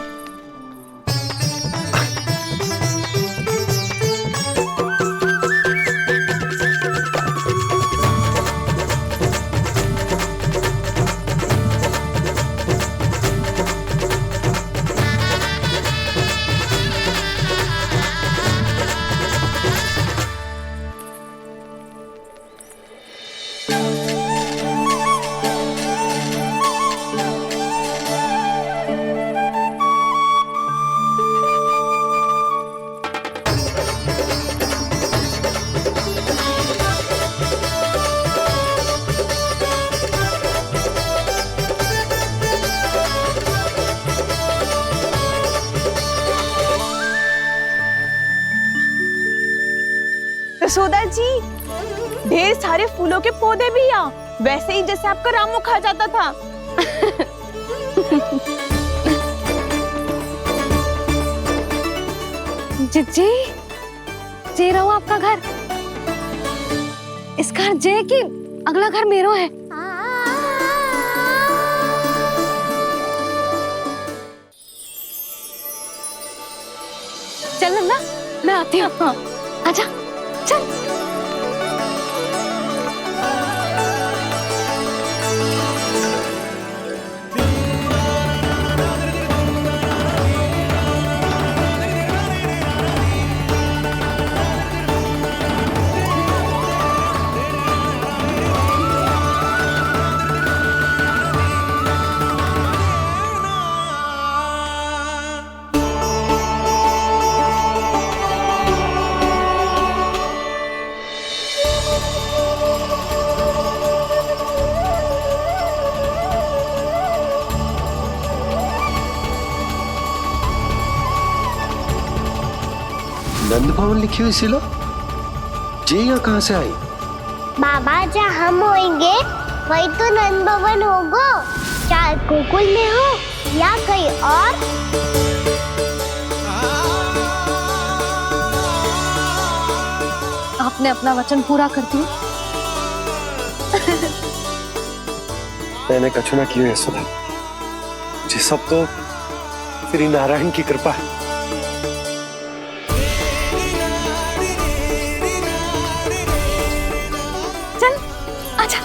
Speaker 15: यशोदा जी, ढेर सारे फूलों के पौधे भी यहाँ, वैसे ही जैसे आपका रामू खा जाता था।
Speaker 5: जिज्जी, जे रहो आपका घर। इस घर जे की अगला घर मेरो है। चल नन्ना, मैं आती हूँ। हाँ, आजा, चल।
Speaker 12: नंद भवन लिखी हुई सिलो, ये यहाँ कहाँ से आई?
Speaker 2: बाबा, जहाँ हम होंगे वही तो नंद भवन होगा, चाहे गोकुल में हो या कहीं और।
Speaker 5: आपने अपना वचन पूरा कर दिया।
Speaker 4: मैंने कछु ना किया है सुधा, ये सब तो श्री नारायण की कृपा है।
Speaker 5: चल आजा।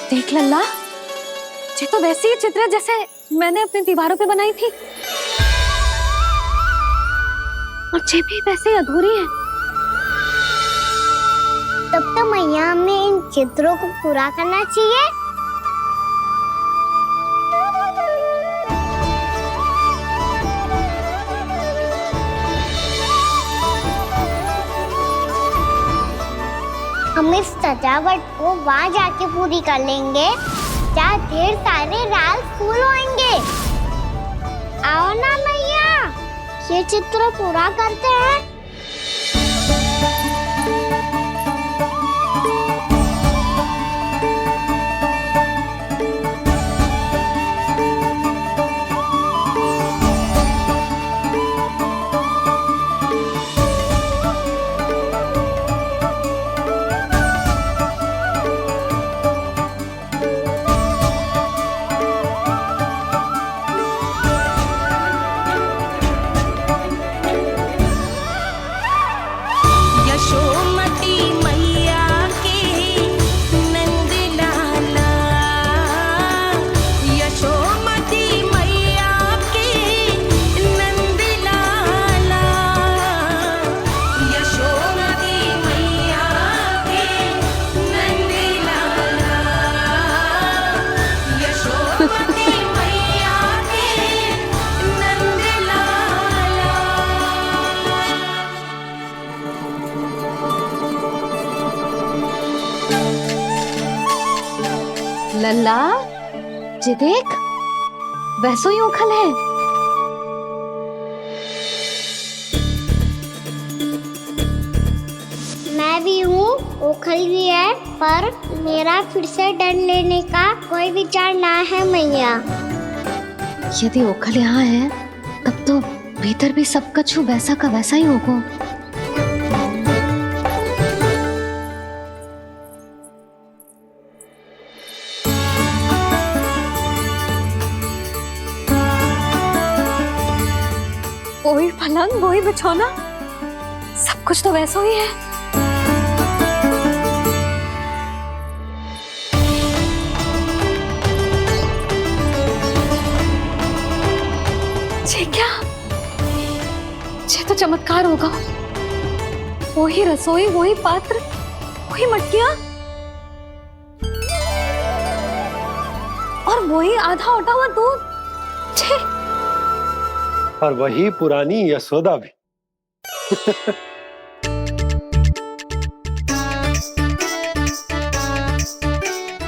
Speaker 5: देख लल्ला, ये तो वैसी ही चित्र है जैसे मैंने अपनी दीवारों पे बनाई थी, और ये भी वैसे ही अधूरी है।
Speaker 2: तब तो मैया हमें इन चित्रों को पूरा करना चाहिए। हम इस सजावट को वहाँ जाके पूरी कर लेंगे जहाँ ढेर सारे लाल फूल होंगे। आओ ना मैया, ये चित्र पूरा करते हैं।
Speaker 5: लल्ला, ये देख, वैसो ही उखल है।
Speaker 2: मैं भी हूँ, उखल भी है, पर मेरा फिर से डर लेने का कोई विचार ना है मैया।
Speaker 5: यदि ओखल यहाँ है, तब तो भीतर भी सब कछु वैसा का वैसा ही होगा। वही पलंग, वही बिछौना, सब कुछ तो वैसा ही है। ये क्या? ये तो चमत्कार होगा। वही रसोई, वही पात्र, वही मटकियां, और वही आधा उटा हुआ दूध।
Speaker 4: और वही पुरानी यशोदा भी।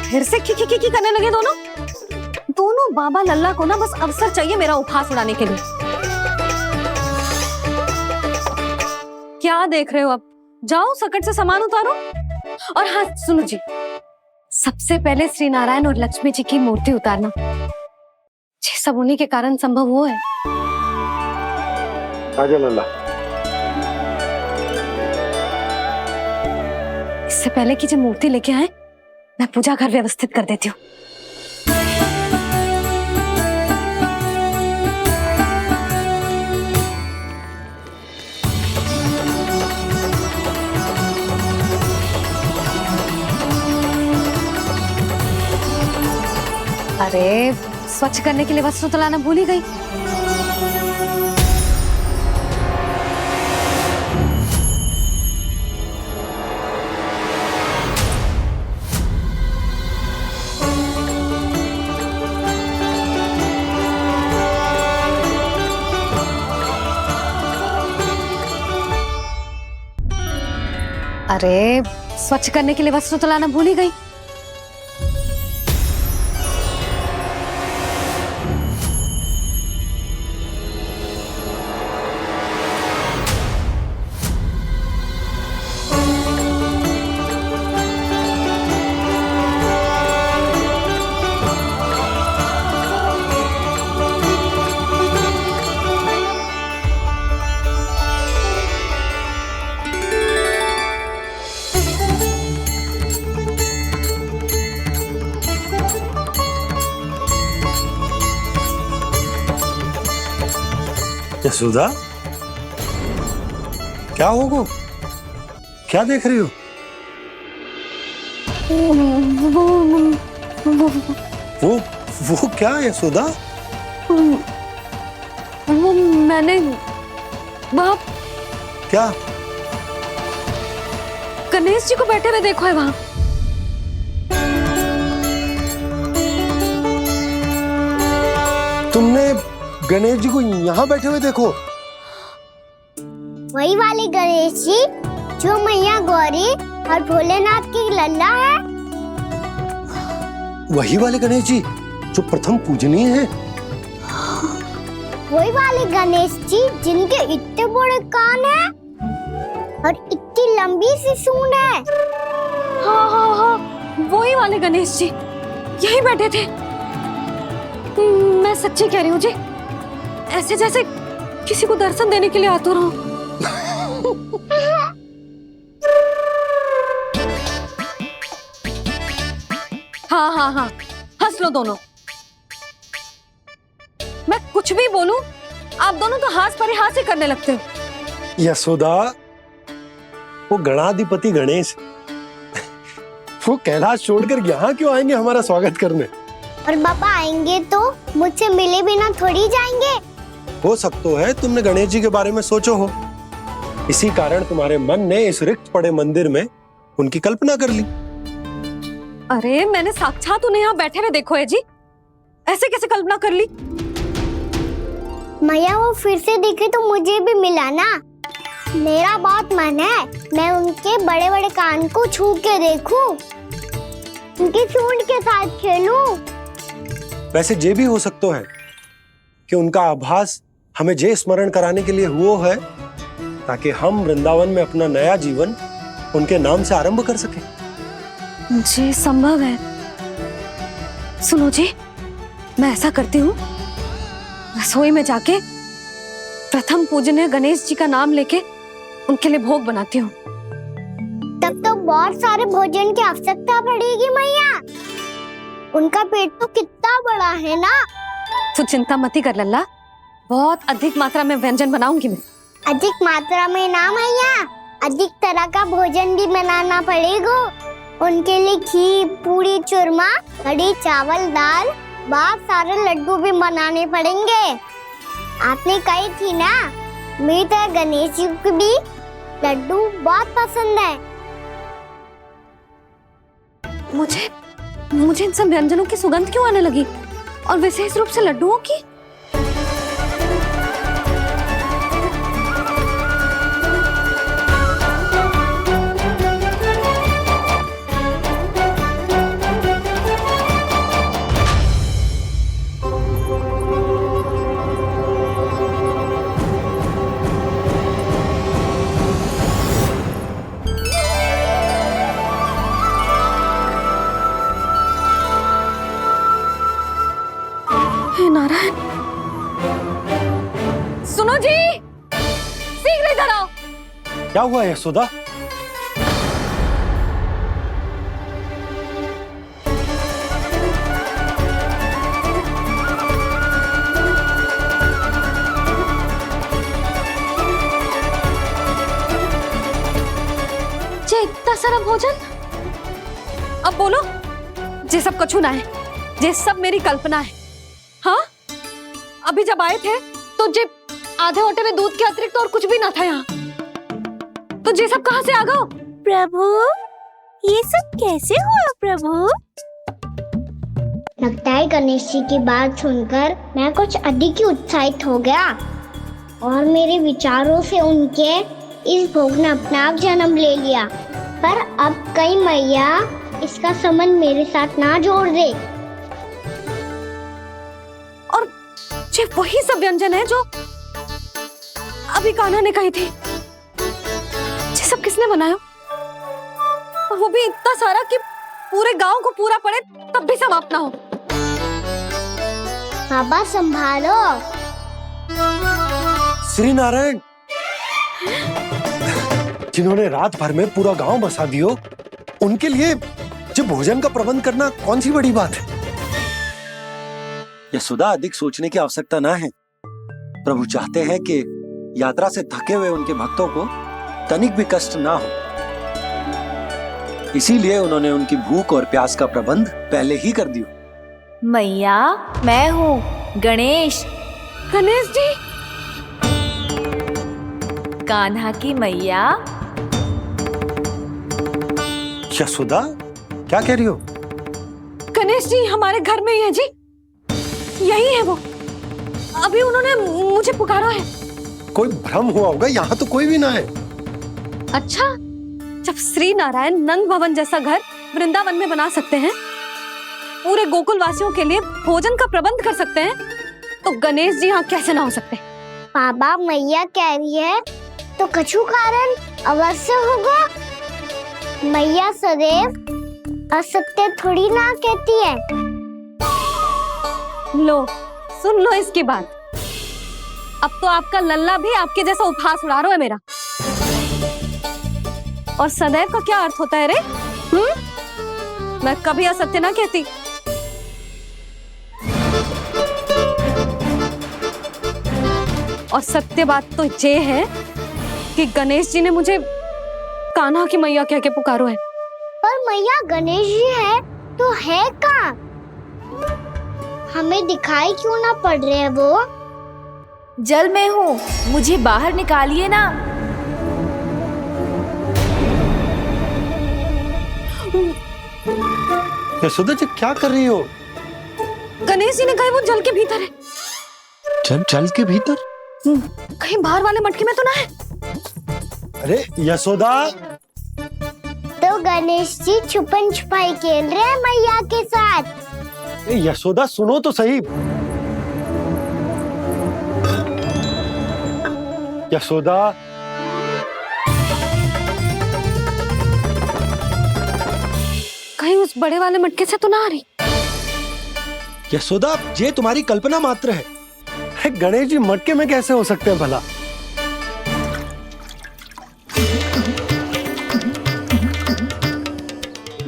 Speaker 5: फिर से की करने लगे दोनों बाबा लल्ला को ना बस अवसर चाहिए मेरा उपहास उड़ाने के लिए। क्या देख रहे हो? अब जाओ सकट से सामान उतारो। और हाँ सुनो जी, सबसे पहले श्री नारायण और लक्ष्मी जी की मूर्ति उतारना। ये सब उन्हीं के कारण संभव हुआ है।
Speaker 4: आजा लल्ला।
Speaker 5: इससे पहले कि जो मूर्ति लेके आए, मैं पूजा घर व्यवस्थित कर देती हूँ। अरे स्वच्छ करने के लिए वस्त्र तो लाना भूल ही गई। अरे स्वच्छ करने के लिए वस्त्र तो लाना भूल ही गई।
Speaker 4: यशोदा, क्या होगा? क्या देख रही हो? वो क्या यशोदा?
Speaker 5: वो मैंने बाप
Speaker 4: क्या?
Speaker 5: गणेश जी को बैठे हुए देखो है वहां।
Speaker 4: तुमने गणेश जी को यहाँ बैठे हुए देखो?
Speaker 2: वही वाले गणेश जी जो मैया गौरी और भोलेनाथ की लल्ला है।
Speaker 4: वही वाले गणेश जी जो प्रथम पूजनीय है।
Speaker 2: वही वाले गणेश जी जिनके इतने बड़े कान हैं और इतनी लंबी सी सूंड है।
Speaker 5: हाँ, वही वाले गणेश जी यही बैठे थे। मैं सच्ची कह रही हूँ जी, ऐसे जैसे किसी को दर्शन देने के लिए आतुर हूँ। हाँ, हंस लो दोनों। मैं कुछ भी बोलूं, आप दोनों तो हास परिहास ही करने लगते हो।
Speaker 4: यशोदा, वो गणाधिपति गणेश वो कैलाश छोड़कर यहाँ क्यों आएंगे हमारा स्वागत करने?
Speaker 2: और बाबा आएंगे तो मुझसे मिले बिना थोड़ी जाएंगे।
Speaker 4: हो सकता है तुमने गणेश जी के बारे में सोचो हो, इसी कारण तुम्हारे मन ने इस रिक्त पड़े मंदिर में उनकी कल्पना कर ली।
Speaker 5: अरे मैंने साक्षात उन्हें यहाँ बैठे हुए देखो है जी, ऐसे कैसे कल्पना कर ली?
Speaker 2: मैया वो फिर से दिखे तो मुझे भी मिला ना। मेरा बहुत मन है मैं उनके बड़े बड़े कान को छू के देखूं, उनकी सूंड के साथ खेलूं।
Speaker 4: वैसे ये भी हो सकता है कि उनका आभास हमें जे स्मरण कराने के लिए हुआ है ताकि हम वृंदावन में अपना नया जीवन उनके नाम से आरंभ कर सके।
Speaker 5: जी संभव है। सुनो जी, मैं ऐसा करती हूँ, रसोई में जाके प्रथम पूजनीय गणेश जी का नाम लेके उनके लिए भोग बनाती हूँ।
Speaker 2: तब तो बहुत सारे भोजन की आवश्यकता पड़ेगी मैया। उनका पेट तो कितना बड़ा है ना।
Speaker 5: तू चिंता मत कर लल्ला, बहुत अधिक मात्रा में व्यंजन बनाऊंगी मैं।
Speaker 2: अधिक मात्रा में ना मैया, अधिक तरह का भोजन भी बनाना पड़ेगा। उनके लिए खीर, पूरी, चूरमा, कढ़ी, चावल, दाल, बहुत सारे लड्डू भी बनाने पड़ेंगे। आपने कही थी ना, मेरी तरह गणेश जी को भी लड्डू बहुत पसंद है।
Speaker 5: मुझे इन सब व्यंजनों की सुगंध क्यों आने लगी, और विशेष रूप से लड्डुओं की? इधर आओ।
Speaker 4: क्या हुआ यशोदा?
Speaker 5: जे इतना सारा भोजन, अब बोलो जे सब कछु ना है, जे सब मेरी कल्पना है। हाँ, अभी जब आए थे तो जे आधे ओटे में दूध के अतिरिक्त और कुछ भी ना था यहाँ, तो जे सब कहाँ से आ गए?
Speaker 2: प्रभु, ये सब कैसे हुआ प्रभु? लगता है गणेश जी की बात सुनकर मैं कुछ अधिक ही उत्साहित हो गया और मेरे विचारों से उनके इस भोग ने अपना आप जन्म ले लिया। पर अब कहीं मैया इसका संबंध मेरे साथ ना जोड़ दे।
Speaker 5: और ये वही सब व्यंजन है जो अभी कान्हा ने कही थी। ये सब किसने बनाया? और वो भी इतना सारा कि पूरे गांव को पूरा पड़े तब भी समाप्त ना हो।
Speaker 2: बाबा संभालो।
Speaker 4: श्री नारायण, जिन्होंने रात भर में पूरा गांव बसा दियो, उनके लिए जो भोजन का प्रबंध करना कौन सी बड़ी बात है? यशोदा, अधिक सोचने की आवश्यकता ना है। प्रभु चाहते हैं कि यात्रा से थके हुए उनके भक्तों को तनिक भी कष्ट ना हो, इसीलिए उन्होंने उनकी भूख और प्यास का प्रबंध पहले ही कर दिया।
Speaker 17: मैया, मैं हूँ गणेश।
Speaker 5: गणेश जी,
Speaker 17: कान्हा की मैया।
Speaker 4: यशोदा, क्या कह रही हो?
Speaker 5: गणेश जी हमारे घर में ही है जी, यही है वो। अभी उन्होंने मुझे पुकारा है।
Speaker 4: कोई भ्रम हुआ होगा, यहाँ तो कोई भी ना है।
Speaker 5: अच्छा, जब श्री नारायण नंद भवन जैसा घर वृंदावन में बना सकते हैं, पूरे गोकुल वासियों के लिए भोजन का प्रबंध कर सकते हैं, तो गणेश जी यहाँ कैसे ना हो सकते?
Speaker 2: बाबा, मैया कह रही है तो कछु कारण अवश्य होगा। मैया सदैव असत्य थोड़ी ना कहती है।
Speaker 5: लो, सुन लो इसकी बात। अब तो आपका लल्ला भी आपके जैसा उपहास उड़ा रहा है मेरा। और सदैव का क्या अर्थ होता है रे? मैं कभी असत्य ना कहती। और सत्य बात तो ये है कि गणेश जी ने मुझे कान्हा की मैया कह के पुकारो है।
Speaker 2: पर मैया गणेश जी है तो है कहाँ? हमें दिखाई क्यों ना पड़ रहे हैं वो?
Speaker 17: जल में हूँ, मुझे बाहर निकालिए ना।
Speaker 4: यशोदा जी, क्या कर रही हो?
Speaker 5: गणेश जी ने कहा वो जल के भीतर है।
Speaker 4: जल के भीतर?
Speaker 5: कहीं बाहर वाले मटके में तो ना है?
Speaker 4: अरे यशोदा!
Speaker 2: तो गणेश जी छुपन छुपाई खेल रहे हैं मैया के साथ।
Speaker 4: यशोदा, सुनो तो सही। यशोदा,
Speaker 5: कहीं उस बड़े वाले मटके से तो ना आ रही?
Speaker 4: यशोदा, ये तुम्हारी कल्पना मात्र है। गणेश जी मटके में कैसे हो सकते हैं भला?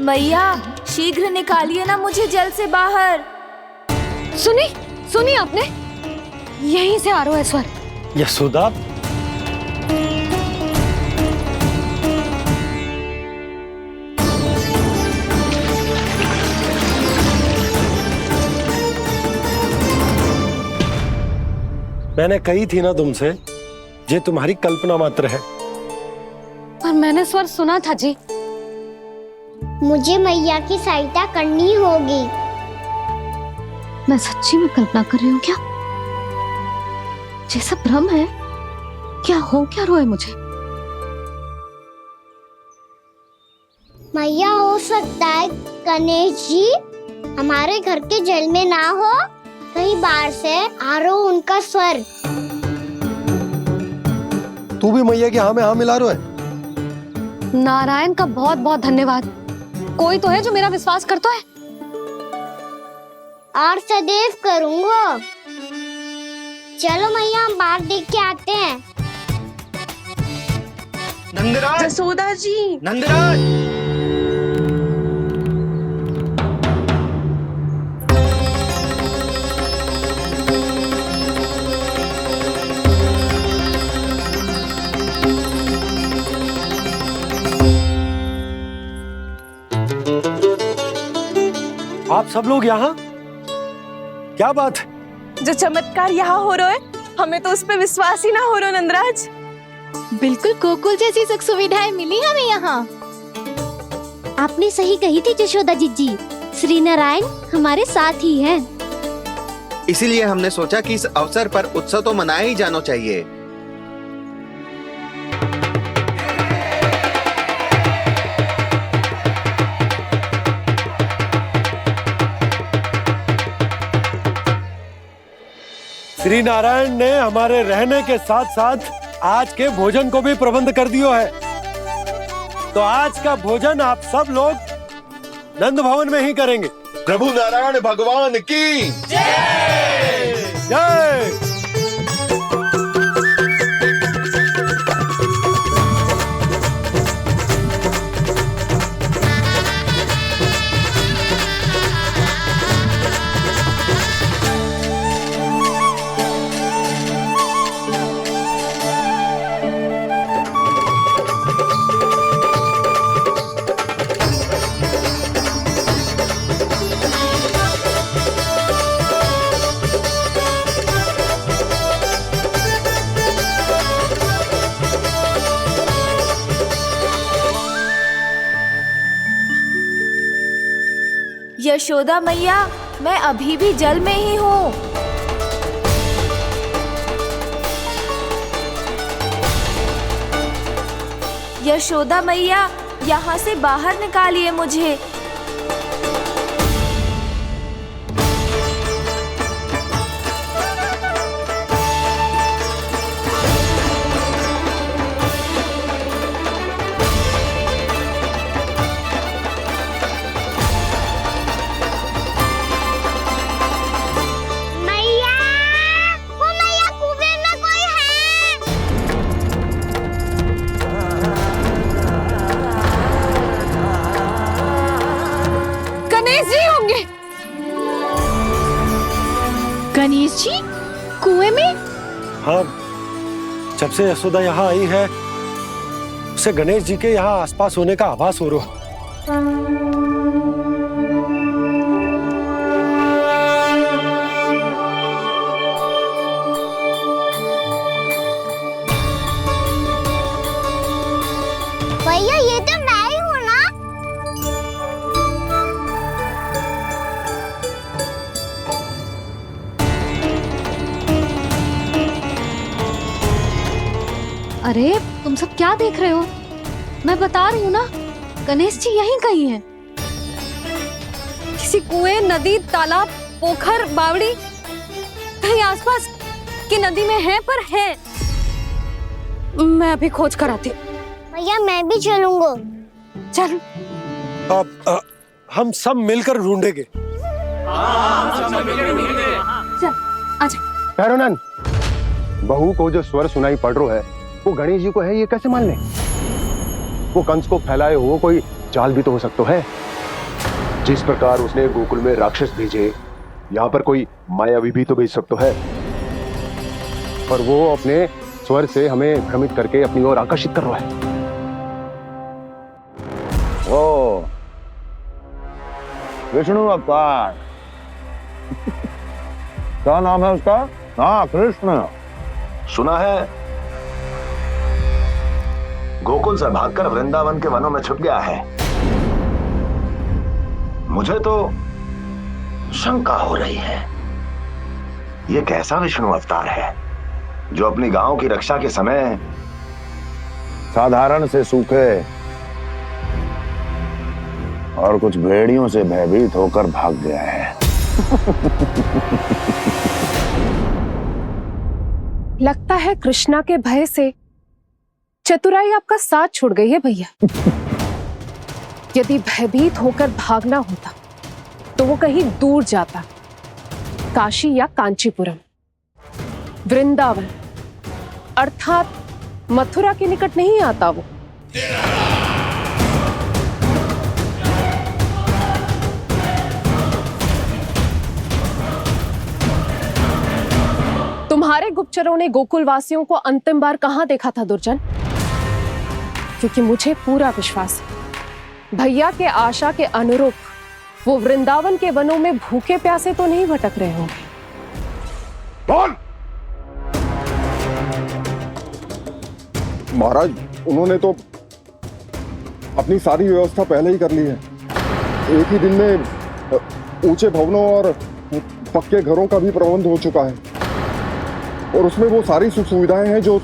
Speaker 17: मैया, शीघ्र निकालिए ना मुझे जल से बाहर।
Speaker 5: सुनी आपने? यहीं से आ रहा है स्वर।
Speaker 4: यशोदा, मैंने कही थी ना तुमसे, ये तुम्हारी कल्पना मात्र है।
Speaker 5: पर मैंने स्वर सुना था जी।
Speaker 2: मुझे मैया की सहायता करनी होगी।
Speaker 5: मैं सच्ची में कल्पना कर रही हूँ क्या? ये सब भ्रम है क्या? हो क्या रहा है मुझे?
Speaker 2: मैया, हो सकता है गणेश जी हमारे घर के जल में ना हो, कहीं बाहर से आ रहा हो उनका स्वर।
Speaker 4: तू भी मैया के हाँ में हाँ मिला रहा है।
Speaker 5: नारायण का बहुत बहुत धन्यवाद। कोई तो है जो मेरा विश्वास करता है।
Speaker 2: और सदैव करूंगा। चलो मैया, हम बाहर देख के आते हैं।
Speaker 18: नंदराज,
Speaker 15: जसोदा जी,
Speaker 18: नंदराज।
Speaker 4: आप सब लोग यहाँ? क्या बात है?
Speaker 15: जो चमत्कार यहाँ हो रहा है, हमें तो उस पे विश्वास ही ना हो रहा नंदराज।
Speaker 17: बिल्कुल गोकुल जैसी सुख सुविधाएं मिली हमें यहाँ।
Speaker 2: आपने सही कही थी जशोदा जीजी, श्री नारायण हमारे साथ ही हैं।
Speaker 18: इसीलिए हमने सोचा कि इस अवसर पर उत्सव तो मनाया ही जाना चाहिए।
Speaker 4: श्री नारायण ने हमारे रहने के साथ साथ आज के भोजन को भी प्रबंध कर दिया है। तो आज का भोजन आप सब लोग नंद भवन में ही करेंगे।
Speaker 14: प्रभु नारायण भगवान की
Speaker 4: जय जय।
Speaker 17: यशोदा मैया, मैं अभी भी जल में ही हूँ। यशोदा मैया, यहाँ से बाहर निकालिए मुझे। गणेश जी कुएं में?
Speaker 4: हाँ, जब से यशोदा यहाँ आई है उसे गणेश जी के यहाँ आसपास होने का आभास हो रहा।
Speaker 2: भैया ये तो मैं ही हूँ ना?
Speaker 5: अरे तुम सब क्या देख रहे हो? मैं बता रही हूँ ना, गणेश जी यहीं कहीं हैं। किसी कुएं, नदी, तालाब, पोखर, बावड़ी कहीं आसपास की नदी में है, पर है। मैं अभी खोज कर आती हूँ।
Speaker 2: भैया मैं भी चलूंगा।
Speaker 5: चल।
Speaker 4: हम सब मिलकर ढूंढेंगे।
Speaker 5: चल आजा।
Speaker 12: पैरोनन, बहू को जो स्वर सुनाई पड़ रहा है वो गणेश जी को है, ये कैसे मान ले? वो कंस को फैलाए हुए कोई चाल भी तो हो सकता है। जिस प्रकार उसने गोकुल में राक्षस भेजे, यहाँ पर कोई मायावी भी तो भेज सकता है। पर वो अपने स्वर से हमें भ्रमित करके अपनी ओर आकर्षित कर रहा है।
Speaker 14: ओ विष्णु अवतार। क्या नाम है उसका? हाँ, कृष्ण।
Speaker 10: सुना है गोकुल से भागकर वृंदावन के वनों में छुप गया है। मुझे तो शंका हो रही है, ये कैसा विष्णु अवतार है जो अपनी गांव की रक्षा के समय
Speaker 14: साधारण से सूखे और कुछ भेड़ियों से भयभीत होकर भाग गया है।
Speaker 19: लगता है कृष्णा के भय से चतुराई आपका साथ छोड़ गई है भैया। यदि भयभीत होकर भागना होता तो वो कहीं दूर जाता, काशी या कांचीपुरम, वृंदावन अर्थात मथुरा के निकट नहीं आता वो। तुम्हारे गुप्तचरों ने गोकुल वासियों को अंतिम बार कहां देखा था दुर्जन? क्योंकि मुझे पूरा विश्वास है भैया के आशा के अनुरूप वो वृंदावन के वनों में भूखे प्यासे तो नहीं भटक रहे होंगे।
Speaker 13: बोल! महाराज, उन्होंने तो अपनी सारी व्यवस्था पहले ही कर ली है। एक ही दिन में ऊंचे भवनों और पक्के घरों का भी प्रबंध हो चुका है और उसमें वो सारी सुख सुविधाएं हैं जो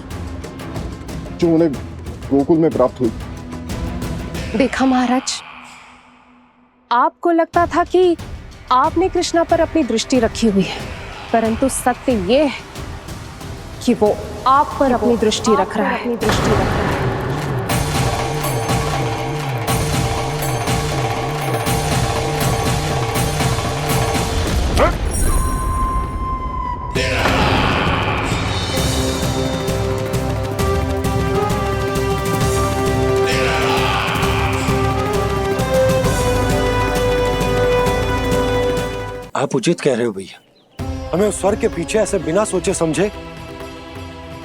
Speaker 13: उन्हें गोकुल में प्राप्त हुई।
Speaker 19: देखा महाराज, आपको लगता था कि आपने कृष्णा पर अपनी दृष्टि रखी हुई है, परंतु सत्य ये है कि वो आप पर अपनी दृष्टि रख रहा है।
Speaker 4: आप उचित कह रहे हो भैया, हमें उस स्वर्ग के पीछे ऐसे बिना सोचे समझे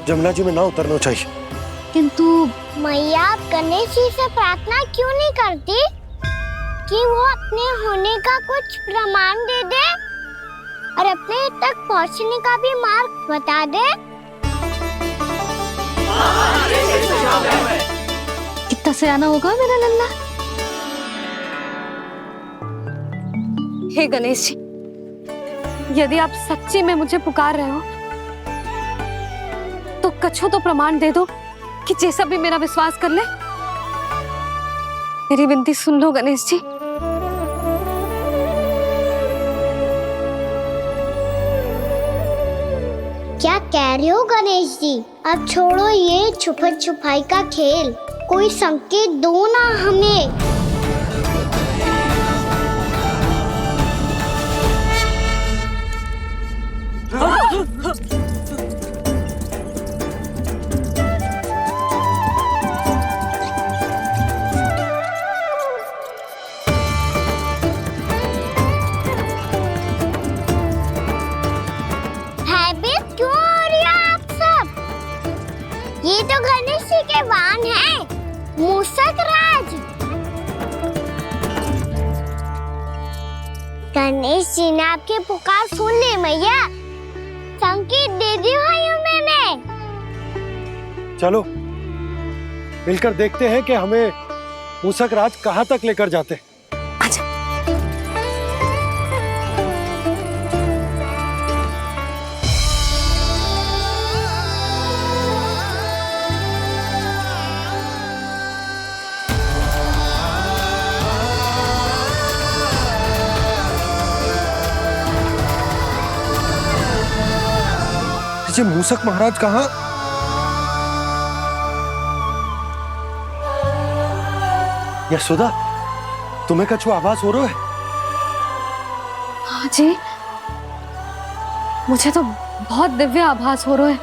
Speaker 4: जमुना जी में ना उतरना चाहिए।
Speaker 2: किंतु मैया, आप गणेश जी से प्रार्थना क्यों नहीं करती कि वो अपने होने का कुछ प्रमाण दे दे और अपने तक पहुंचने का भी मार्ग बता दे?
Speaker 5: कितना सयाना होगा मेरा लल्ला। हे गणेश जी, यदि आप सच्ची में मुझे पुकार रहे हो तो कछु तो प्रमाण दे दो कि जैसा भी मेरा विश्वास कर ले। मेरी विनती सुन लो गणेश जी।
Speaker 2: क्या कह रहे हो गणेश जी? अब छोड़ो ये छुपन छुपाई का खेल, कोई संकेत दो ना हमें। भयभीत क्यों हो रही हो आप सब? ये तो गणेश जी के वाहन हैं, मूषक राज। गणेश जी ने आपकी पुकार सुन ली मैया, संकेत दे दी भाइयों मैंने।
Speaker 4: चलो मिलकर देखते हैं कि हमें मूषक राज कहां तक लेकर जाते हैं। मूषक महाराज कहाँ? यशोदा, तुम्हें कछु आभास हो रहा है?
Speaker 5: हाँ जी, मुझे तो बहुत दिव्य आभास हो रहा है।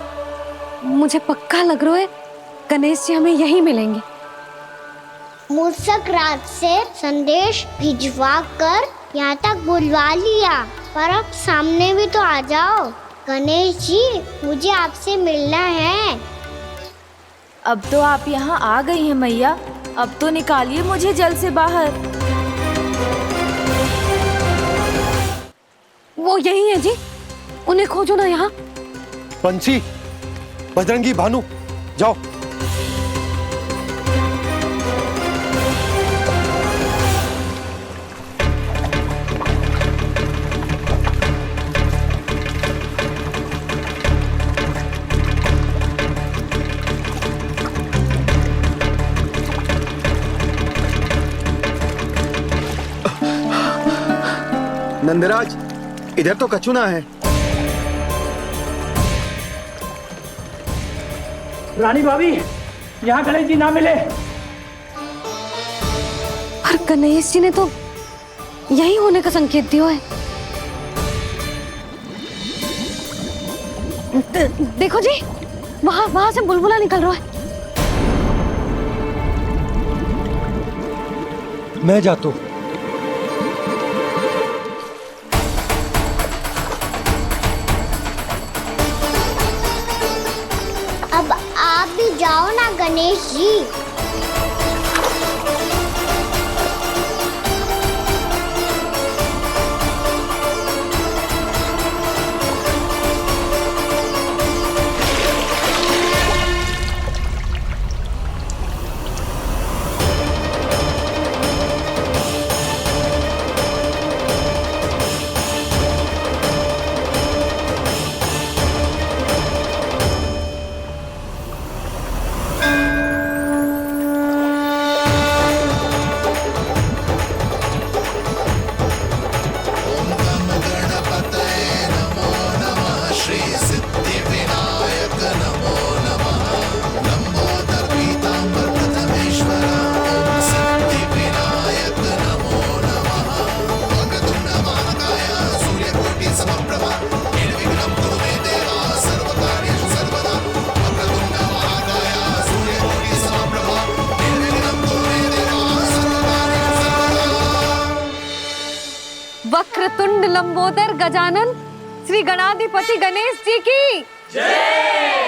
Speaker 5: मुझे पक्का लग रहा है गणेश जी हमें यहीं मिलेंगे।
Speaker 2: मूषक राज से संदेश भिजवा कर यहाँ तक बुलवा लिया, पर अब सामने भी तो आ जाओ। गणेश जी, मुझे आपसे मिलना है।
Speaker 17: अब तो आप यहाँ आ गई हैं मैया, अब तो निकालिए मुझे जल से बाहर।
Speaker 5: वो यही है जी, उन्हें खोजो ना यहाँ।
Speaker 4: बंसी, बजरंगी, भानु, जाओ।
Speaker 18: नंदराज, इधर तो कछुना है।
Speaker 6: रानी भाभी, यहाँ गणेश जी ना मिले।
Speaker 5: पर गणेश जी ने तो यही होने का संकेत दिया है। देखो जी, वहां से बुलबुला निकल रहा है।
Speaker 4: मैं जाता हूँ।
Speaker 2: अब आप भी जाओ ना गणेश जी।
Speaker 5: वक्रतुंड लंबोदर गजानन श्री गणाधिपति गणेश जी की जय।